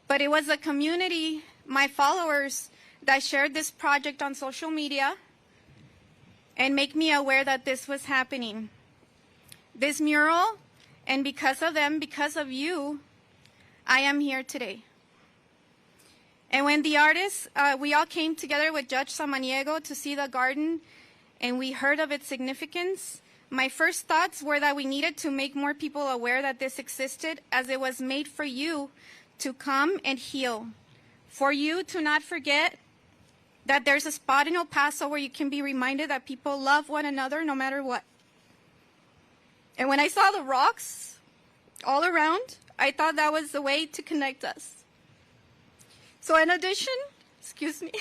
but it was the community, my followers, that shared this project on social media and make me aware that this was happening. This mural, and because of them, because of you, I am here today. And when the artists, we all came together with Judge Samaniego to see the garden, and we heard of its significance, My first thoughts were that we needed to make more people aware that this existed, as it was made for you to come and heal, for you to not forget that there's a spot in El Paso where you can be reminded that people love one another no matter what. And when I saw the rocks all around, I thought that was the way to connect us. So in addition, excuse me,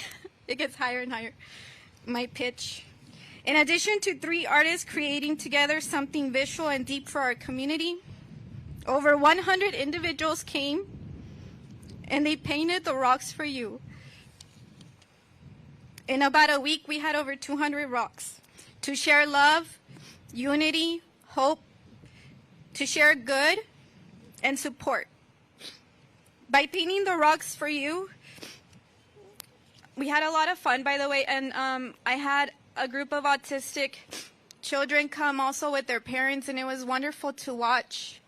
it gets higher and higher, my pitch. In addition to 3 artists creating together something visual and deep for our community, over 100 individuals came and they painted the rocks for you. In about a week, we had over 200 rocks to share love, unity, hope, to share good and support. By painting the rocks for you, we had a lot of fun, by the way, and I had a group of autistic children come also with their parents, and it was wonderful to watch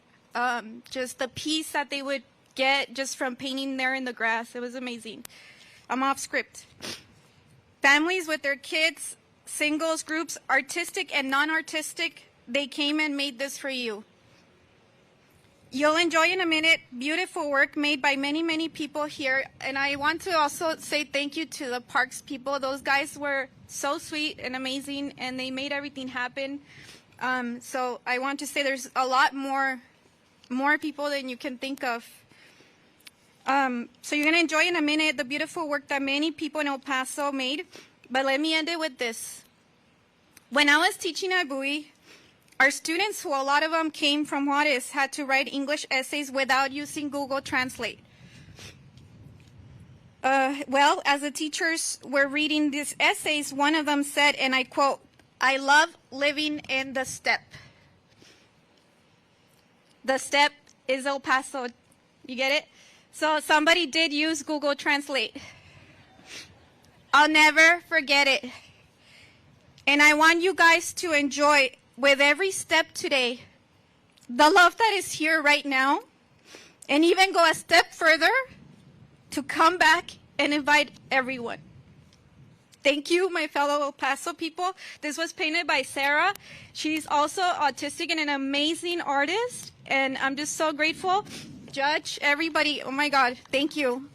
just the peace that they would get just from painting there in the grass. It was amazing. I'm off script. Families with their kids, singles, groups, artistic and non-artistic, they came and made this for you. You'll enjoy in a minute beautiful work made by many, many people here. And I want to also say thank you to the parks people. Those guys were so sweet and amazing, and they made everything happen. So I want to say there's a lot more people than you can think of. So you're going to enjoy in a minute the beautiful work that many people in El Paso made. But let me end it with this. When I was teaching at Bowie, our students, who a lot of them came from Juarez, had to write English essays without using Google Translate. Well, as the teachers were reading these essays, one of them said, and I quote, "I love living in the steppe." The steppe is El Paso. You get it? So somebody did use Google Translate. I'll never forget it. And I want you guys to enjoy, with every step today, the love that is here right now, and even go a step further to come back and invite everyone. Thank you, my fellow El Paso people. This was painted by Sarah. She's also autistic and an amazing artist, and I'm just so grateful. Judge, everybody, oh my God, thank you.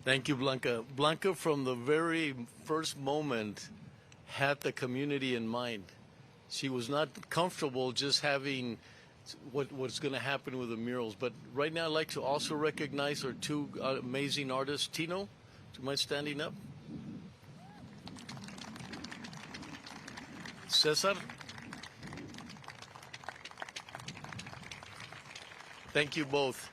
Thank you, Blanca. Blanca, from the very first moment, had the community in mind. She was not comfortable just having what's going to happen with the murals. But right now, I'd like to also recognize our 2 amazing artists. Tino, do you mind standing up? Cesar? Thank you both.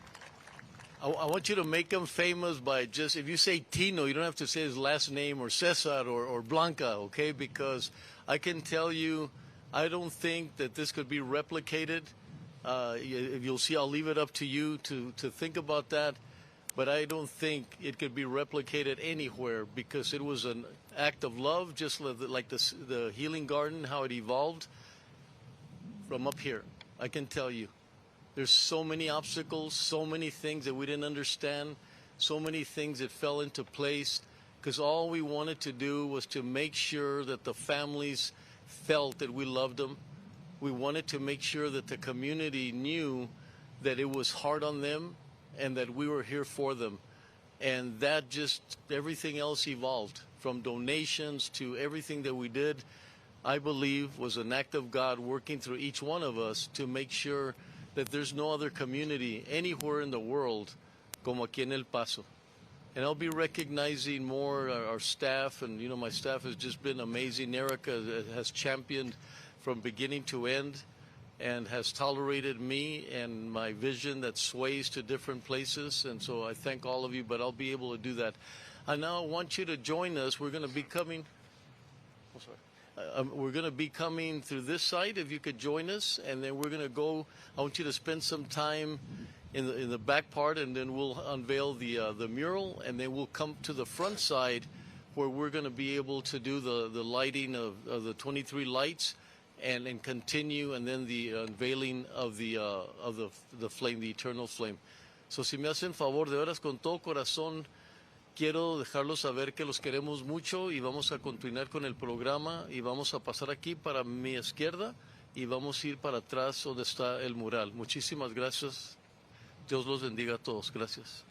I want you to make them famous by just, if you say Tino, you don't have to say his last name, or Cesar or Blanca, okay? Because I can tell you, I don't think that this could be replicated. You'll see, I'll leave it up to you to think about that. But I don't think it could be replicated anywhere, because it was an act of love, just like the healing garden, how it evolved from up here. I can tell you. There's so many obstacles, so many things that we didn't understand, so many things that fell into place, because all we wanted to do was to make sure that the families felt that we loved them. We wanted to make sure that the community knew that it was hard on them and that we were here for them. And that just, everything else evolved, from donations to everything that we did, I believe was an act of God working through each one of us to make sure that there's no other community anywhere in the world como aquí en El Paso. And I'll be recognizing more our staff, and my staff has just been amazing. Erica has championed from beginning to end and has tolerated me and my vision that sways to different places. And so I thank all of you, but I'll be able to do that. And now I want you to join us. We're going to be coming. We're going to be coming through this side, if you could join us, and then we're going to go. I want you to spend some time in the back part, and then we'll unveil the mural, and then we'll come to the front side where we're going to be able to do the lighting of the 23 lights, and continue, and then the unveiling of the flame, the eternal flame. So si me hacen favor, de veras con todo corazón, quiero dejarlos saber que los queremos mucho y vamos a continuar con el programa y vamos a pasar aquí para mi izquierda y vamos a ir para atrás donde está el mural. Muchísimas gracias. Dios los bendiga a todos. Gracias.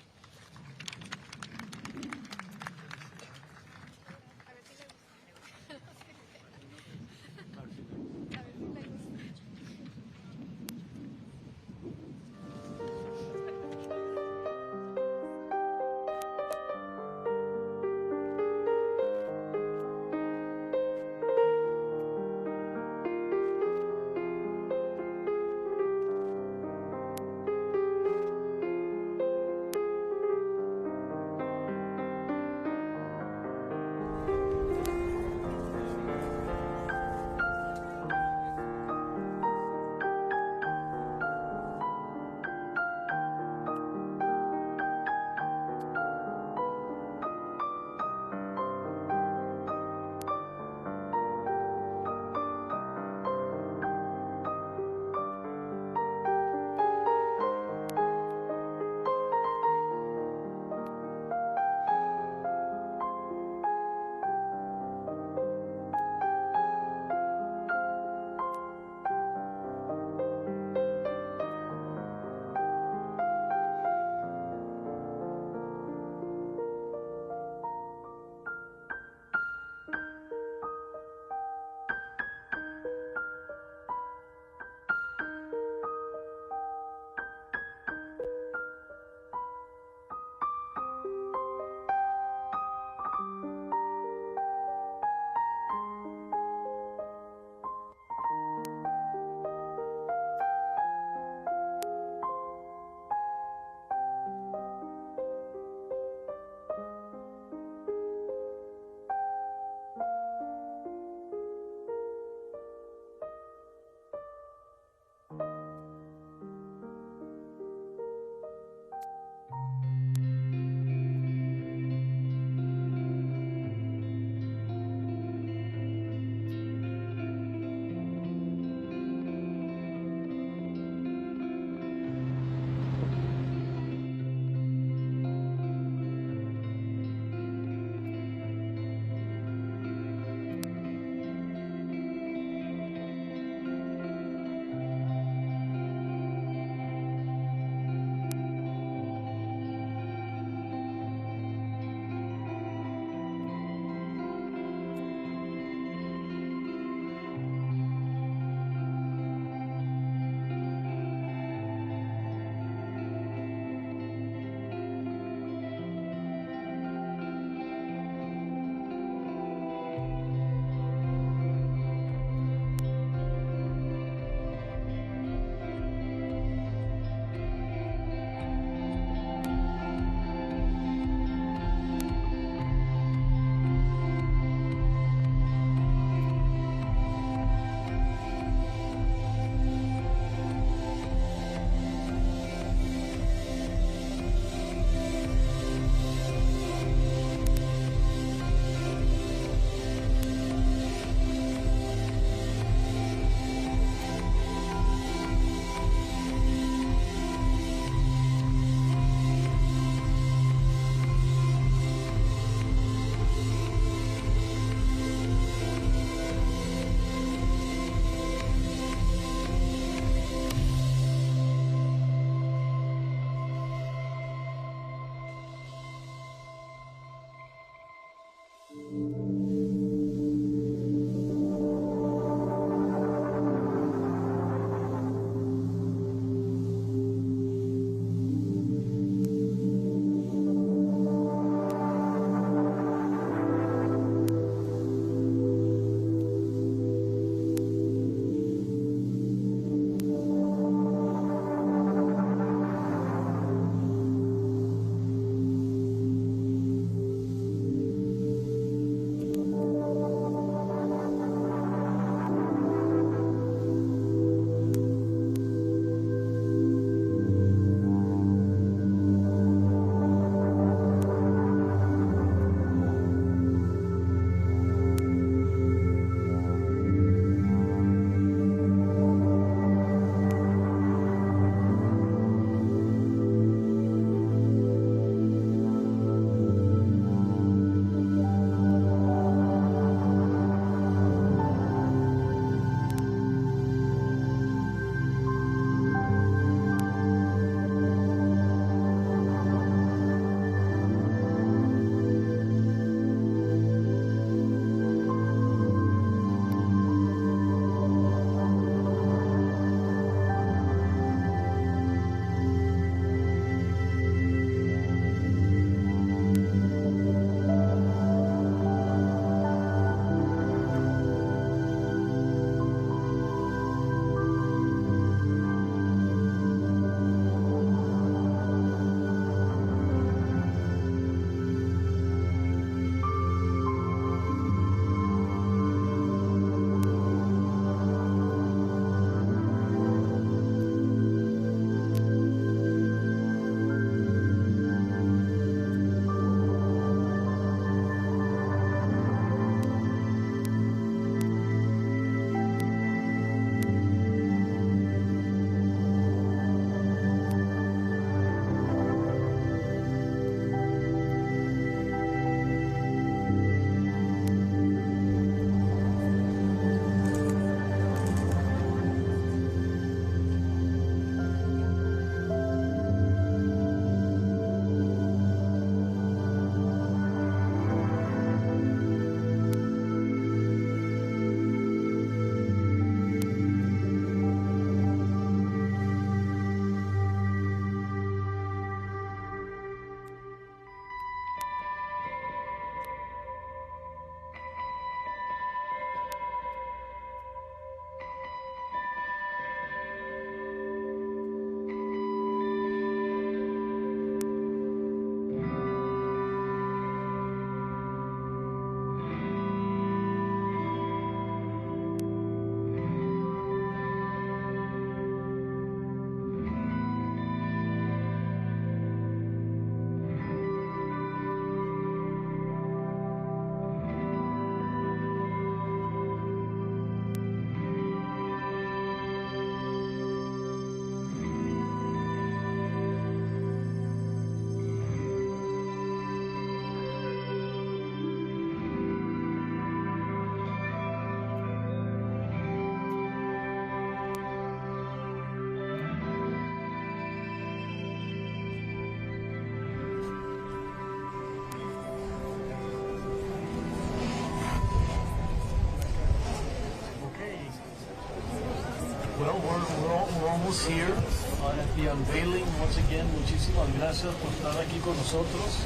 Well, we're almost here at the unveiling. Once again, muchísimas gracias por estar aquí con nosotros.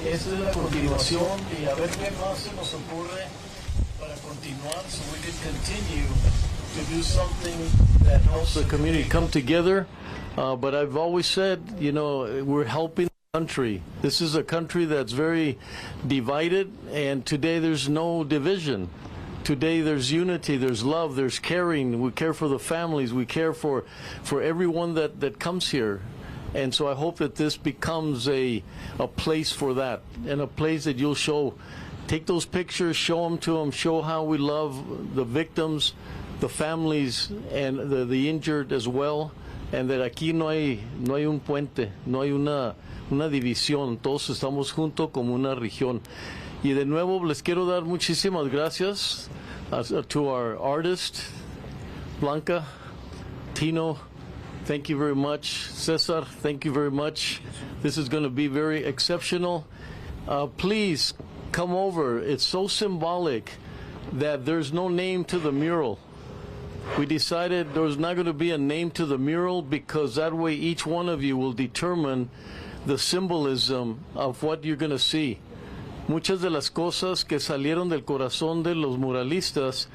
Esta es la continuación y a ver qué más se nos ocurre para continuar so we can continue to do something that helps the community come together. But I've always said, you know, we're helping the country. This is a country that's very divided, and today there's no division. Today there's unity, there's love, there's caring. We care for the families. We care for everyone that comes here. And so I hope that this becomes a place for that, and a place that you'll take those pictures, show them to them, show how we love the victims, the families, and the injured as well. And that aquí no hay un puente, no hay una división. Todos estamos juntos como una región. Y de nuevo les quiero dar muchísimas gracias to our artist, Blanca, Tino, thank you very much. Cesar, thank you very much. This is going to be very exceptional. Please come over. It's so symbolic that there's no name to the mural. We decided there was not going to be a name to the mural because that way each one of you will determine the symbolism of what you're going to see. Muchas de las cosas que salieron del corazón de los muralistas,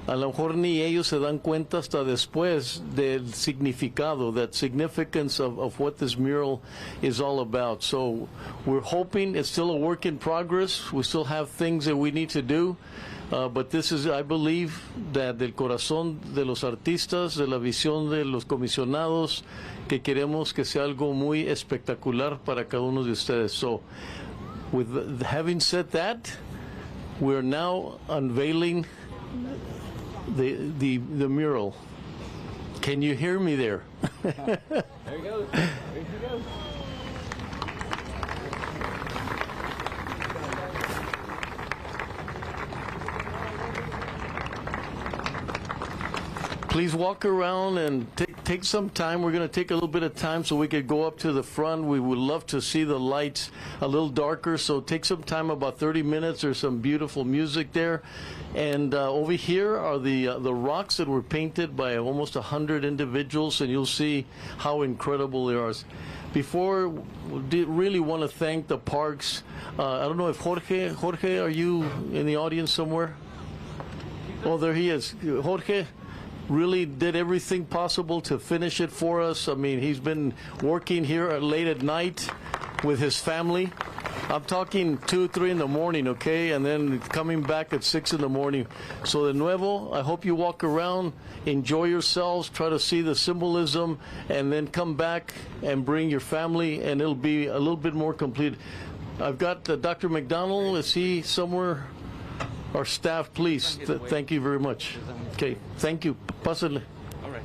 a lo mejor ni ellos se dan cuenta hasta después del significado, that significance of what this mural is all about. So we're hoping, it's still a work in progress. We still have things that we need to do. But this is, I believe, that del corazón de los artistas, de la visión de los comisionados, que queremos que sea algo muy espectacular para cada uno de ustedes. So, with having said that, we're now unveiling the mural. Can you hear me there? There you go. There you go. Please walk around and take some time. We're going to take a little bit of time so we could go up to the front. We would love to see the lights a little darker, so take some time, about 30 minutes. There's some beautiful music there. And over here are the rocks that were painted by almost 100 individuals, and you'll see how incredible they are. Before, we really want to thank the parks. I don't know if Jorge, are you in the audience somewhere? Oh, there he is. Jorge really did everything possible to finish it for us. I mean, he's been working here late at night with his family. I'm talking 2, 3 in the morning, okay, and then coming back at 6 in the morning. So de nuevo, I hope you walk around, enjoy yourselves, try to see the symbolism, and then come back and bring your family, and it'll be a little bit more complete. I've got Dr. McDonald. Is he somewhere? Our staff, please. Thank you very much. Okay, thank you. Pásale. All right.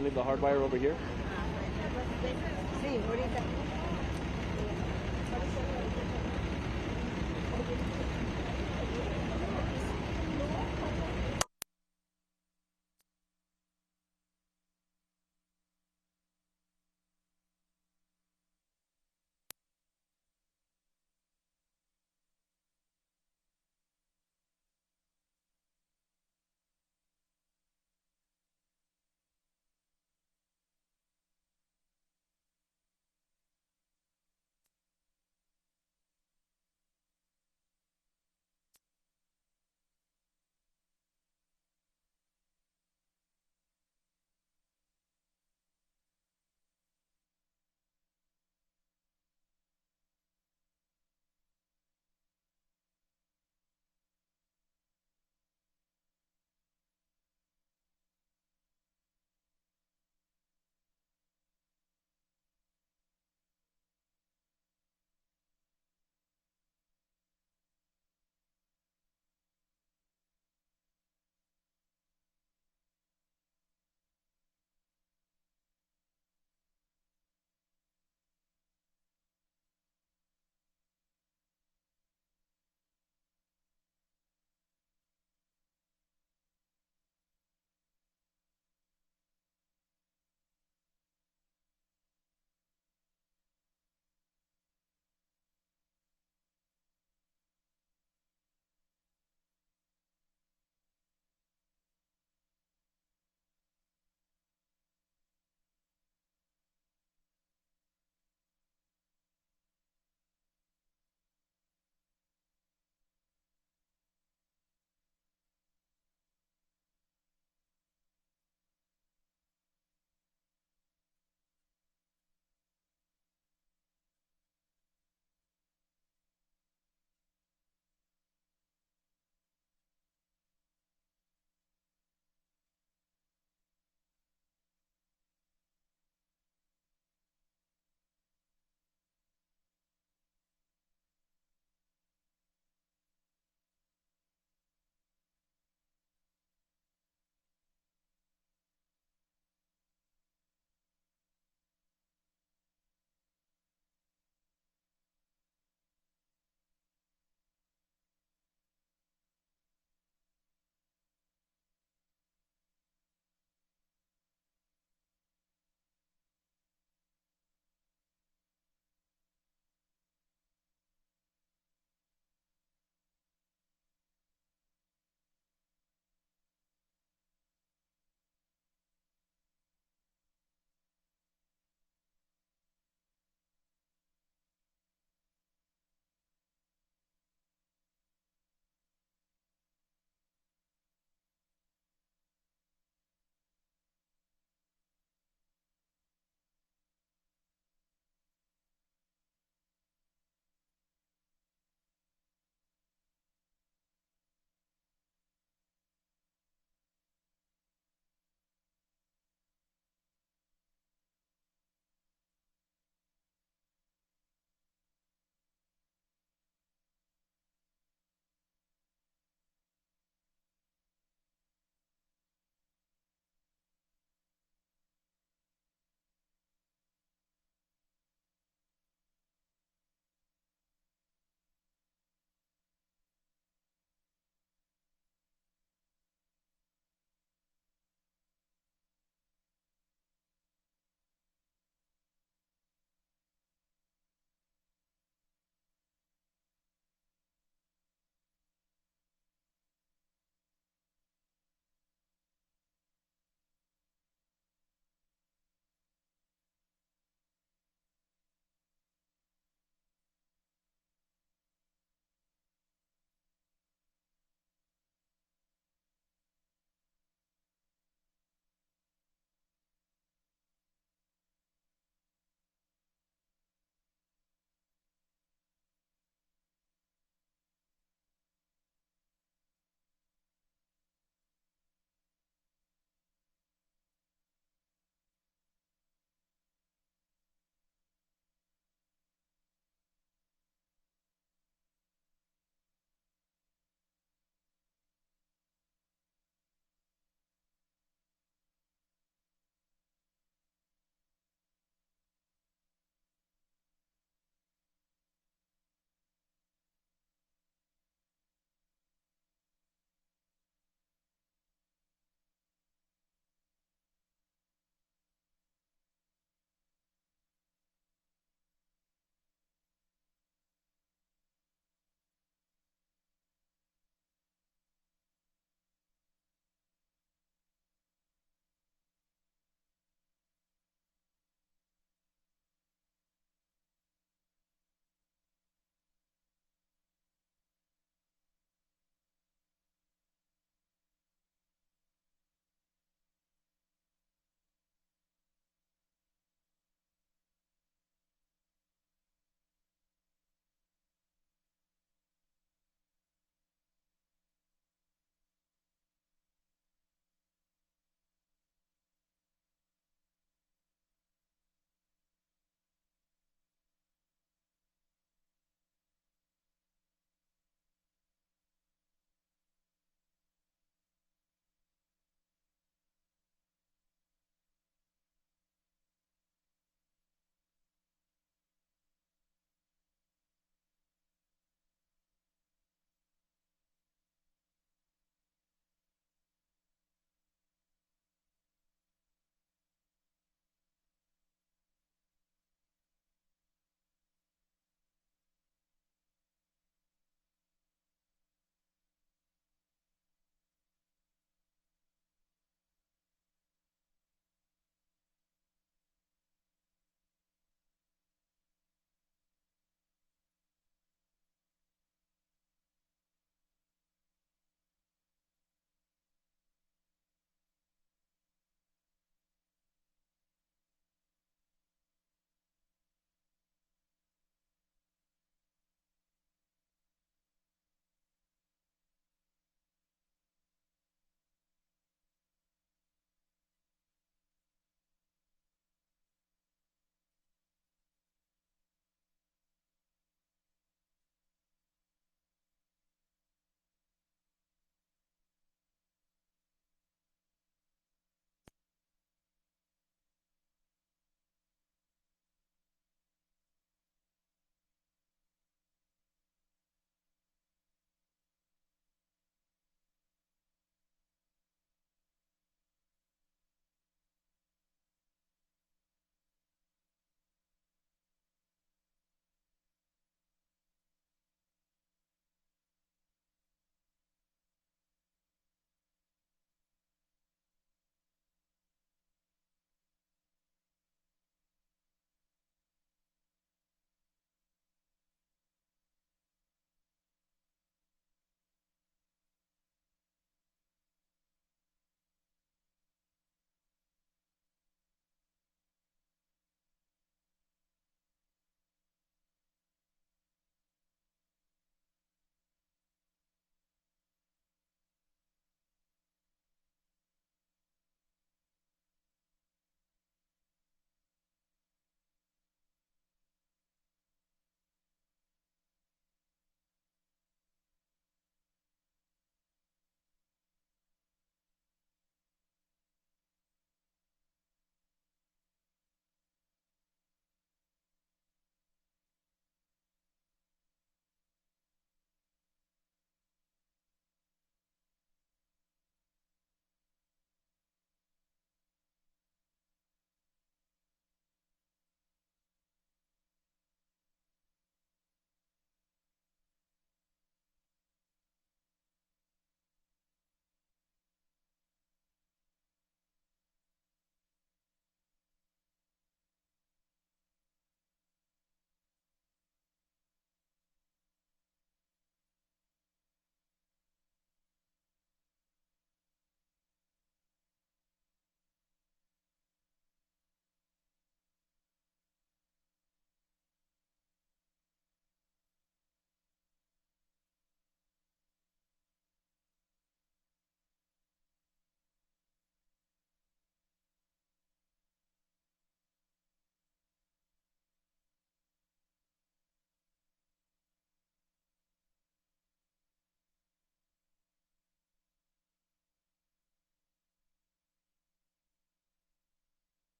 Leave the hard wire over here.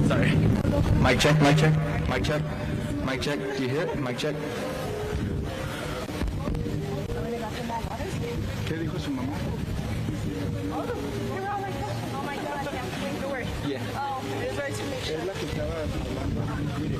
Sorry. Mic check, mic check, mic check, mic check. Do you hear it? Mic check. ¿Qué dijo su mamá? Oh my God, yeah, don't worry. Yeah. Oh, it was very to make sure. Es la que estaba hablando. Mire.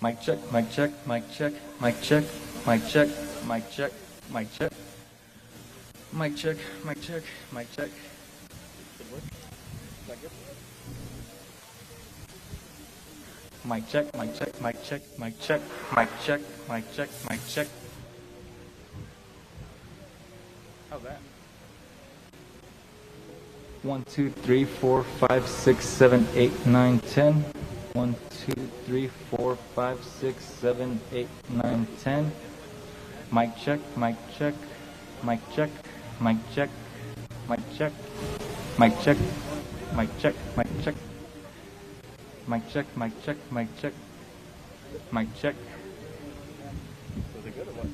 Mic check, mic check, mic check, mic check, mic check, mic check, mic check. Mic check, mic check, mic check. Mic check, mic check, mic check, mic check, mic check, mic check, mic check. How's that? 1, 2, 3, 4, 5, 6, 7, 8, 9, 10. 1, 2, 3, 4, 5, 6, 7, 8, 9, 10. Mic check, mic check, mic check, mic check, mic check, mic check, mic check, mic check, mic check, mic check, mic check, mic check. Was it good or what?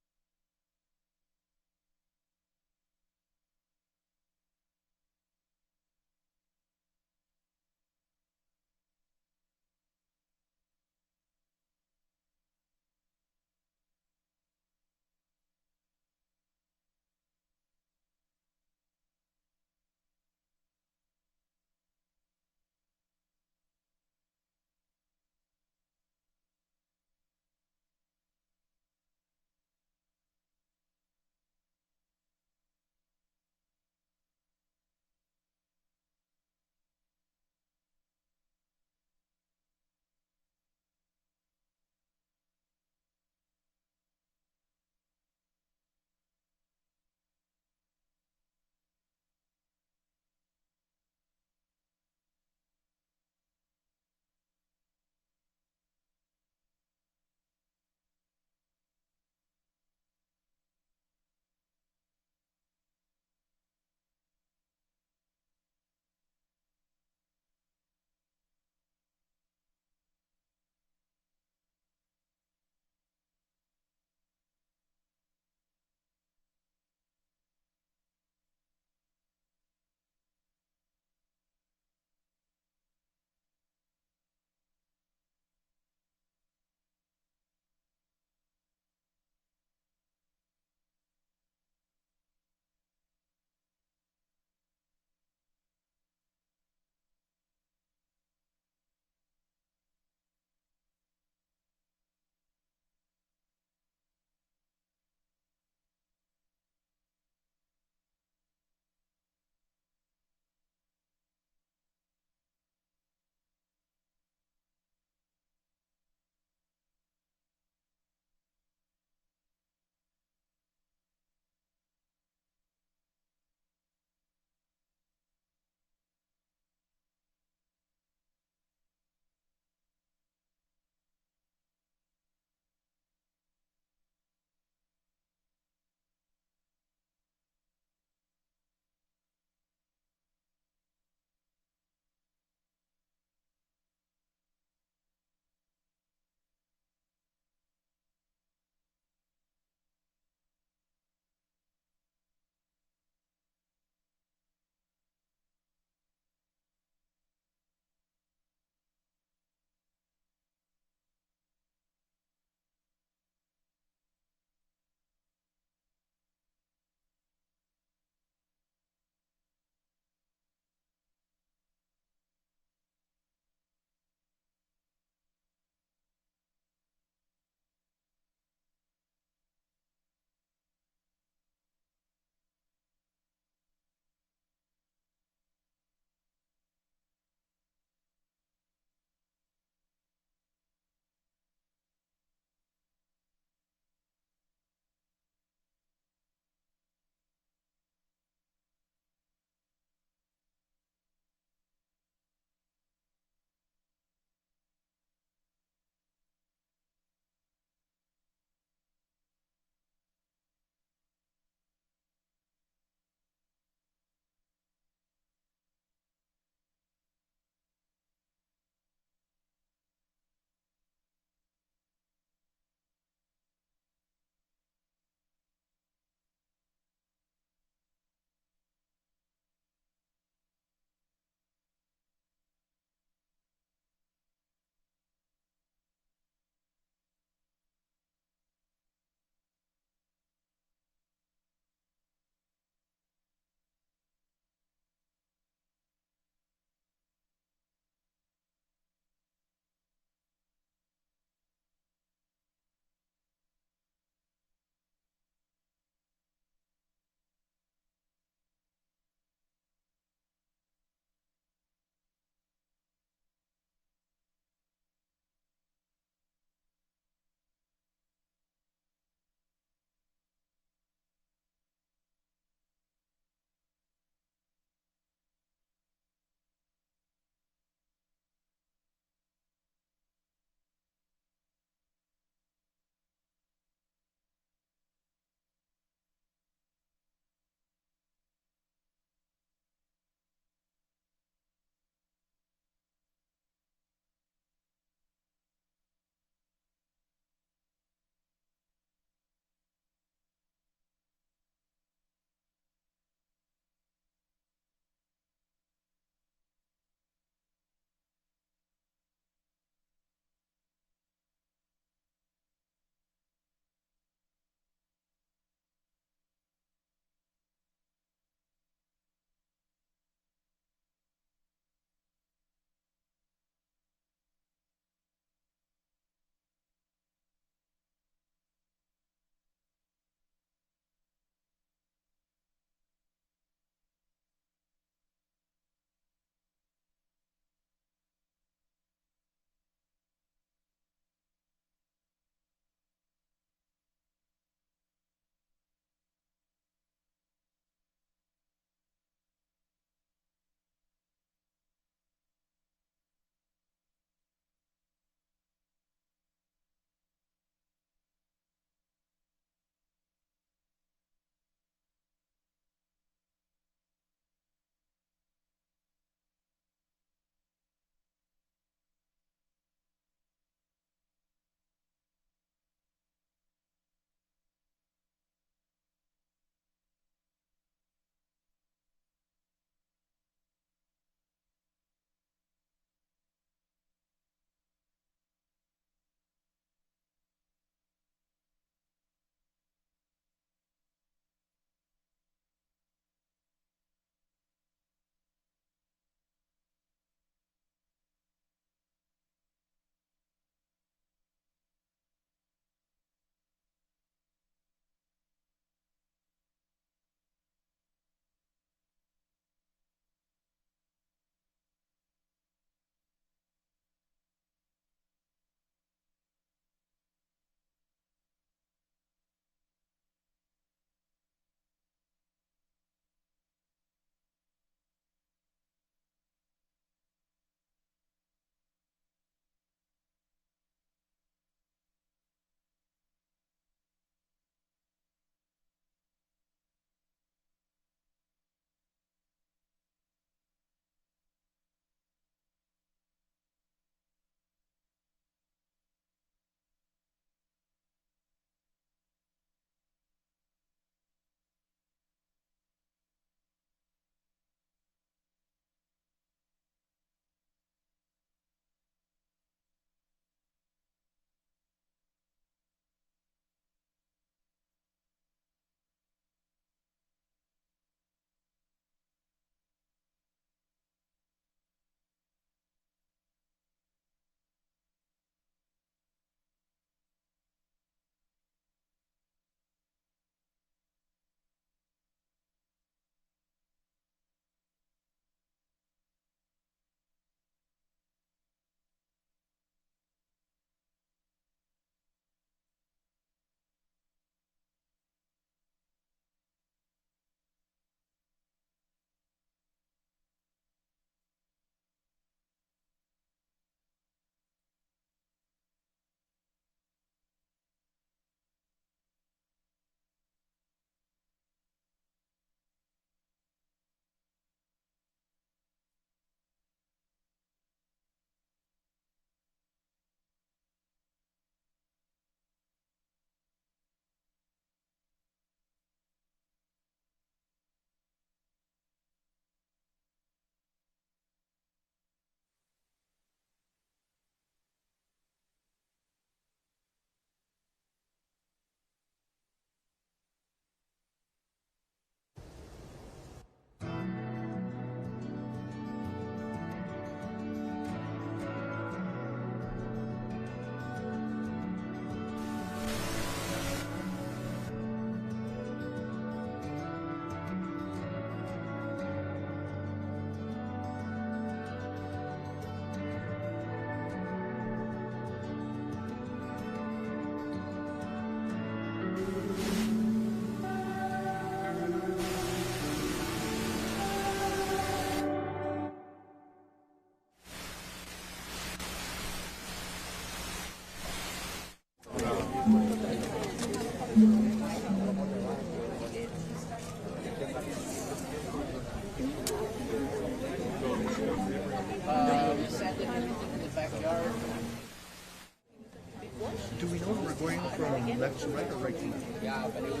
left to right or right to left? Yeah, but it was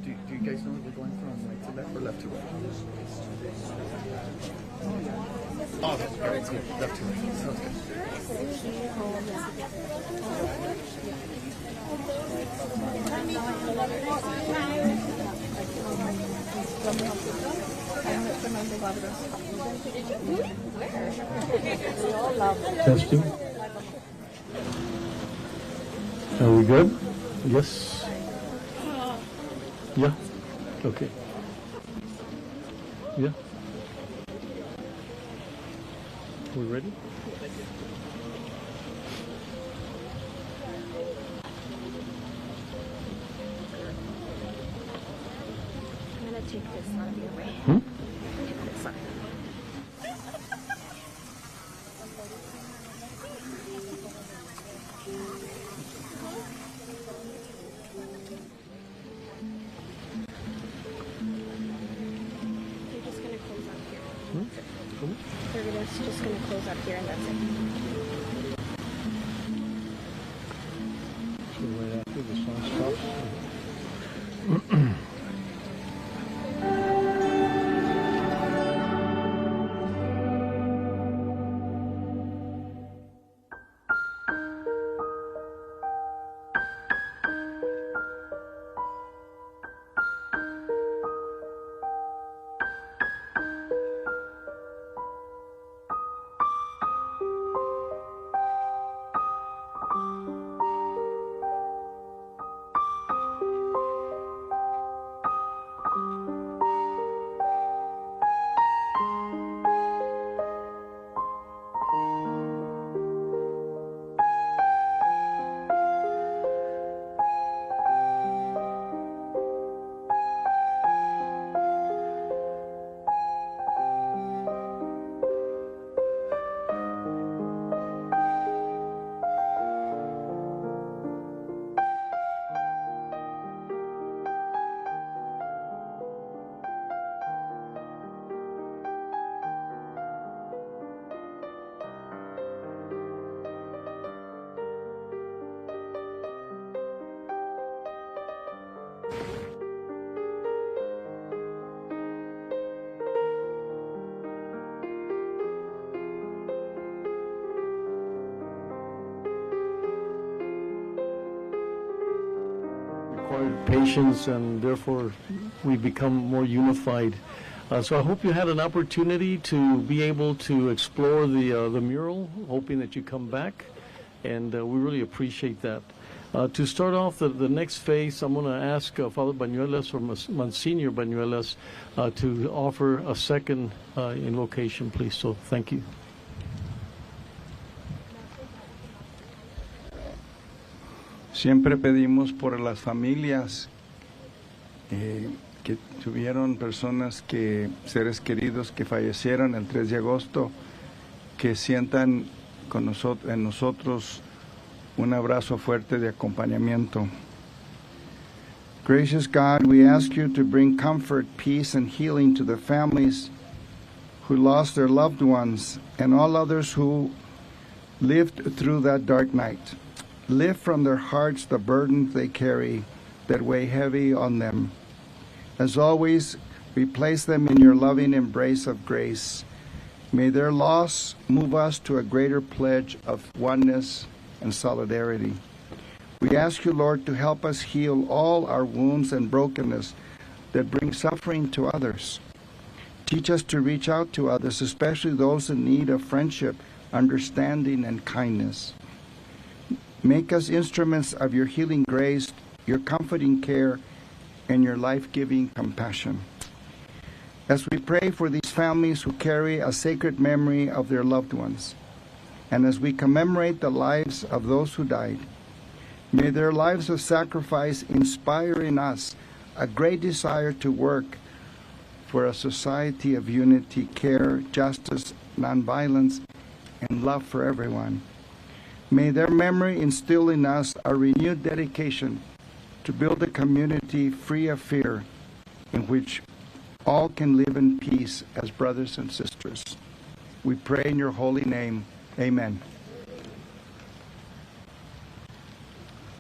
do you guys know if we're going from right to left or left to right? Oh, that's good. Left to right. Sounds good. Testing. Are we good? Yes. Yeah. Okay. Yeah. We ready? I'm gonna take this out of your way. Take this out. You're just gonna close up here. They're just gonna close up here and that's it. So right after the song stops. Patience, and therefore we become more unified. So I hope you had an opportunity to be able to explore the mural, hoping that you come back, and we really appreciate that. To start off the next phase, I'm going to ask Father Bañuelas or Monsignor Bañuelas to offer a second invocation, please. So thank you. Siempre pedimos por las familias que tuvieron personas seres queridos que fallecieron el 3 de agosto, que sientan en nosotros un abrazo fuerte de acompañamiento. Gracious God, we ask you to bring comfort, peace, and healing to the families who lost their loved ones and all others who lived through that dark night. Lift from their hearts the burdens they carry that weigh heavy on them. As always, we place them in your loving embrace of grace. May their loss move us to a greater pledge of oneness and solidarity. We ask you, Lord, to help us heal all our wounds and brokenness that bring suffering to others. Teach us to reach out to others, especially those in need of friendship, understanding, and kindness. Make us instruments of your healing grace, your comforting care, and your life-giving compassion. As we pray for these families who carry a sacred memory of their loved ones, and as we commemorate the lives of those who died, may their lives of sacrifice inspire in us a great desire to work for a society of unity, care, justice, nonviolence, and love for everyone. May their memory instill in us a renewed dedication to build a community free of fear, in which all can live in peace as brothers and sisters. We pray in your holy name. Amen.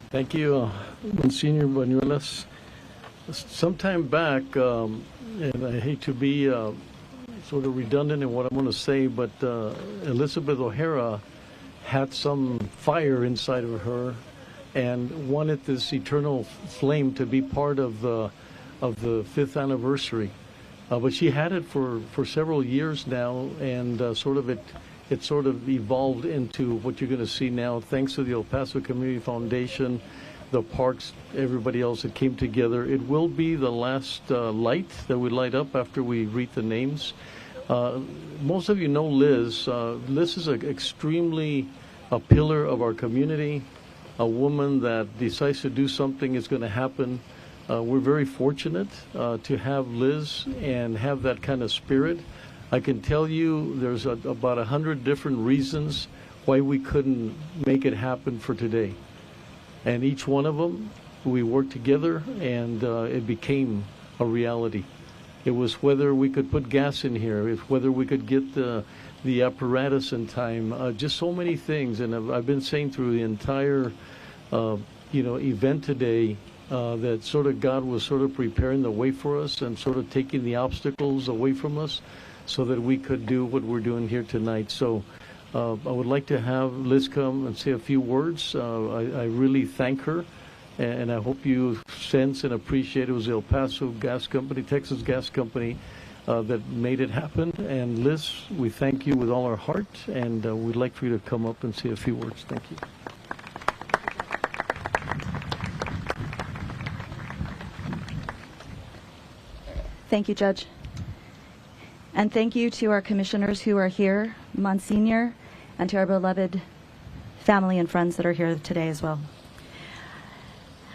Thank you, Monsignor Banuelas. Sometime back, and I hate to be sort of redundant in what I'm going to say, but Elizabeth O'Hara had some fire inside of her and wanted this eternal flame to be part of the 5th anniversary. But she had it for several years now, and it sort of evolved into what you're going to see now, thanks to the El Paso Community Foundation, the parks, everybody else that came together. It will be the last light that we light up after we read the names. Most of you know Liz. Liz is extremely a pillar of our community, a woman that decides to do something, is going to happen. We're very fortunate to have Liz and have that kind of spirit. I can tell you there's about 100 different reasons why we couldn't make it happen for today. And each one of them, we worked together and it became a reality. It was whether we could put gas in here, it's whether we could get the apparatus in time, just so many things. And I've been saying through the entire event today that sort of God was sort of preparing the way for us and sort of taking the obstacles away from us so that we could do what we're doing here tonight. So I would like to have Liz come and say a few words. I really thank her, and I hope you sense and appreciate it was El Paso Gas Company, Texas Gas Company, that made it happen. And Liz, we thank you with all our heart, and we'd like for you to come up and say a few words. Thank you. Thank you, Judge. And thank you to our commissioners who are here, Monsignor, and to our beloved family and friends that are here today as well.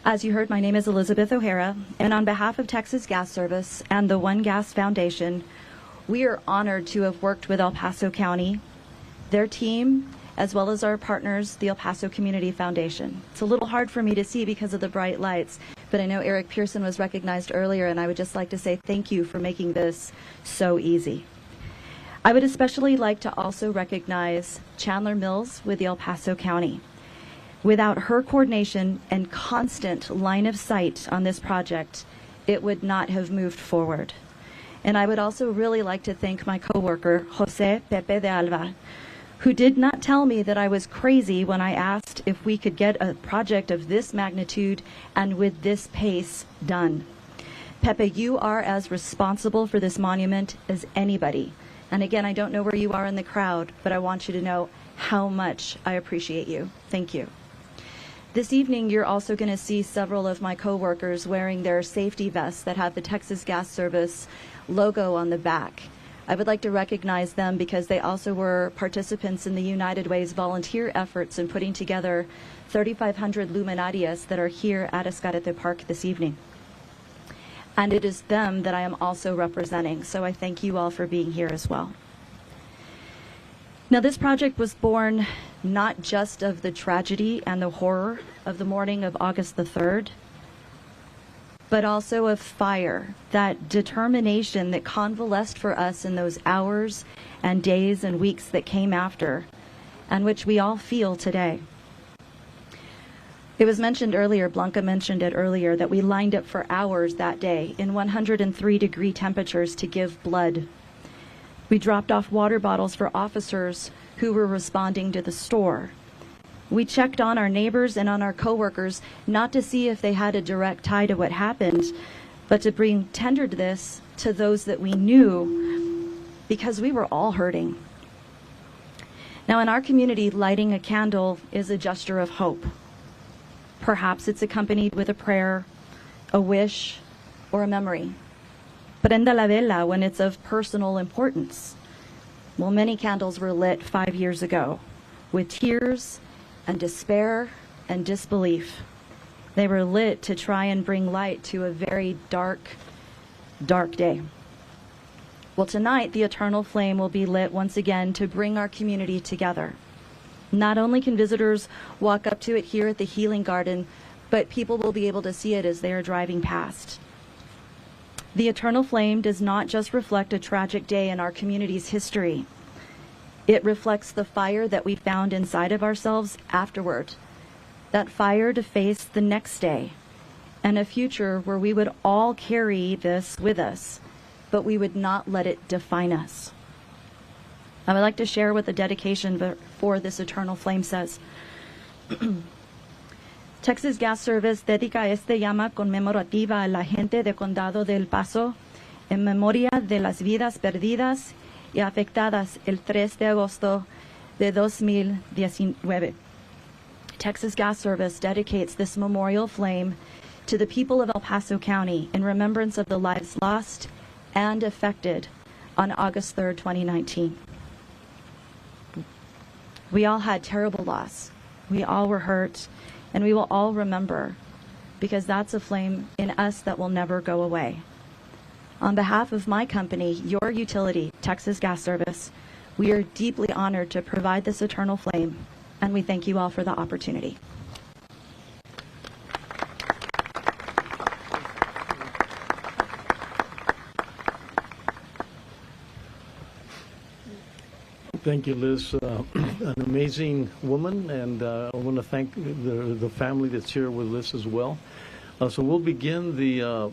As you heard, my name is Elizabeth O'Hara, and on behalf of Texas Gas Service and the One Gas Foundation, we are honored to have worked with El Paso County, their team, as well as our partners, the El Paso Community Foundation. It's a little hard for me to see because of the bright lights, but I know Eric Pearson was recognized earlier, and I would just like to say thank you for making this so easy. I would especially like to also recognize Chandler Mills with the El Paso County. Without her coordination and constant line of sight on this project, it would not have moved forward. And I would also really like to thank my coworker, Jose Pepe de Alva, who did not tell me that I was crazy when I asked if we could get a project of this magnitude and with this pace done. Pepe, you are as responsible for this monument as anybody. And again, I don't know where you are in the crowd, but I want you to know how much I appreciate you. Thank you. This evening, you're also going to see several of my coworkers wearing their safety vests that have the Texas Gas Service logo on the back. I would like to recognize them because they also were participants in the United Way's volunteer efforts in putting together 3,500 luminarias that are here at Escarete Park this evening. And it is them that I am also representing, so I thank you all for being here as well. Now, this project was born not just of the tragedy and the horror of the morning of August the 3rd, but also of fire, that determination that convalesced for us in those hours and days and weeks that came after, and which we all feel today. It was mentioned earlier, Blanca mentioned it earlier, that we lined up for hours that day in 103-degree temperatures to give blood. We dropped off water bottles for officers who were responding to the store. We checked on our neighbors and on our coworkers, not to see if they had a direct tie to what happened, but to bring tendered this to those that we knew, because we were all hurting. Now, in our community, lighting a candle is a gesture of hope. Perhaps it's accompanied with a prayer, a wish, or a memory. Prenda la vela when it's of personal importance. Well, many candles were lit 5 years ago with tears and despair and disbelief. They were lit to try and bring light to a very dark, dark day. Well, tonight, the eternal flame will be lit once again to bring our community together. Not only can visitors walk up to it here at the Healing Garden, but people will be able to see it as they are driving past. The eternal flame does not just reflect a tragic day in our community's history. It reflects the fire that we found inside of ourselves afterward, that fire to face the next day, and a future where we would all carry this with us, but we would not let it define us. I would like to share what the dedication for this eternal flame says. Texas Gas Service dedica esta llama conmemorativa a la gente de Condado de El Paso en memoria de las vidas perdidas y afectadas el 3 de agosto de 2019. Texas Gas Service dedicates this memorial flame to the people of El Paso County in remembrance of the lives lost and affected on August 3rd, 2019. We all had terrible loss. We all were hurt, and we will all remember, because that's a flame in us that will never go away. On behalf of my company, your utility, Texas Gas Service, we are deeply honored to provide this eternal flame, and we thank you all for the opportunity. Thank you, Liz. An amazing woman, and I want to thank the family that's here with Liz as well. So we'll begin the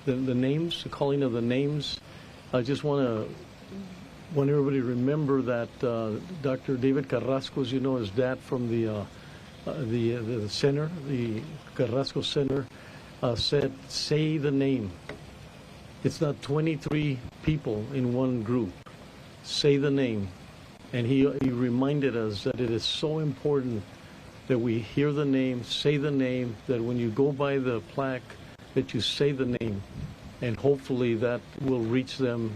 names, the calling of the names. I just want everybody to remember that Dr. David Carrasco, as you know, his dad from the center, the Carrasco Center, said, "Say the name." It's not 23 people in one group. Say the name. And he reminded us that it is so important that we hear the name, say the name, that when you go by the plaque, that you say the name. And hopefully that will reach them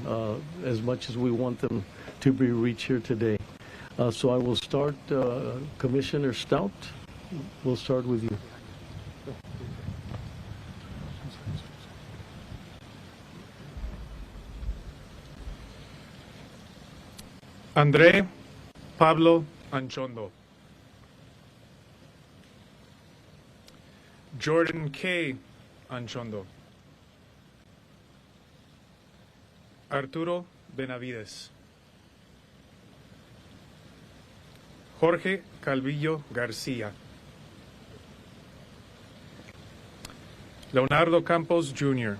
as much as we want them to be reached here today. So I will start, Commissioner Stout, we'll start with you. André Pablo Anchondo. Jordan K. Anchondo. Arturo Benavides. Jorge Calvillo García. Leonardo Campos Jr.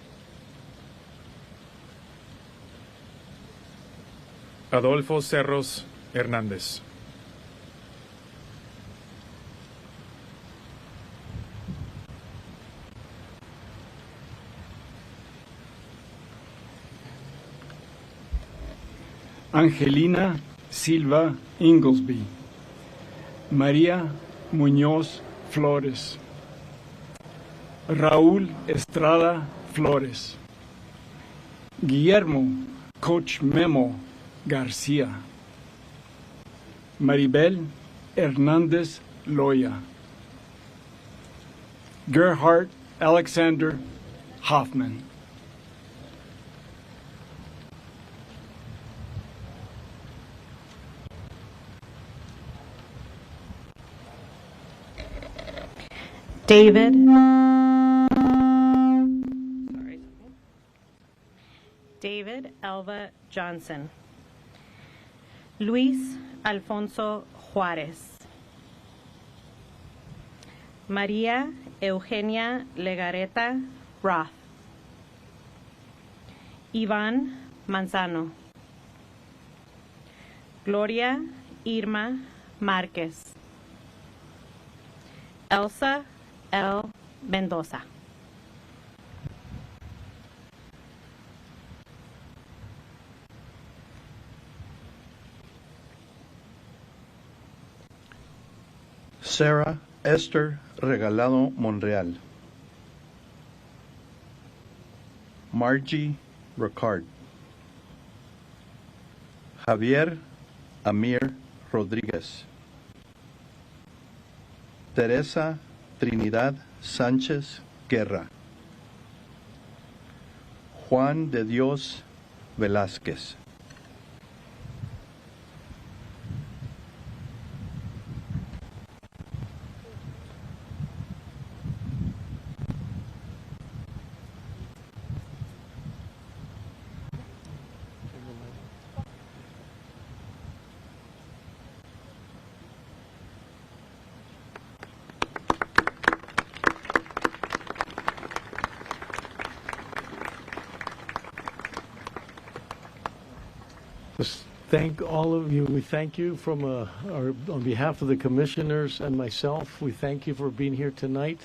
Adolfo Cerros Hernández. Angelina Silva Inglesby. María Muñoz Flores. Raúl Estrada Flores. Guillermo Coach Memo García. Maribel Hernández Loya. Gerhard Alexander Hoffman. David Elva Johnson. Luis Alfonso Juárez. María Eugenia Legareta Roth. Iván Manzano. Gloria Irma Márquez. Elsa L. Mendoza. Sarah Esther Regalado Monreal. Margie Ricard. Javier Amir Rodríguez. Teresa Trinidad Sánchez Guerra. Juan de Dios Velázquez. Just thank all of you. We thank you from on behalf of the commissioners and myself. We thank you for being here tonight.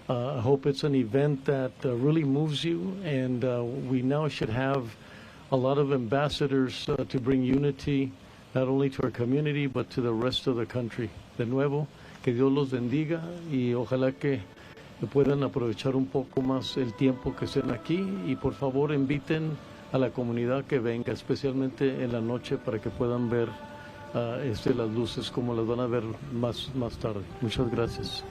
I hope it's an event that really moves you, and we now should have a lot of ambassadors to bring unity, not only to our community, but to the rest of the country. De nuevo, que Dios los bendiga y ojalá que puedan aprovechar un poco más el tiempo que estén aquí y por favor inviten a la comunidad que venga, especialmente en la noche, para que puedan ver las luces como las van a ver más tarde. Muchas gracias.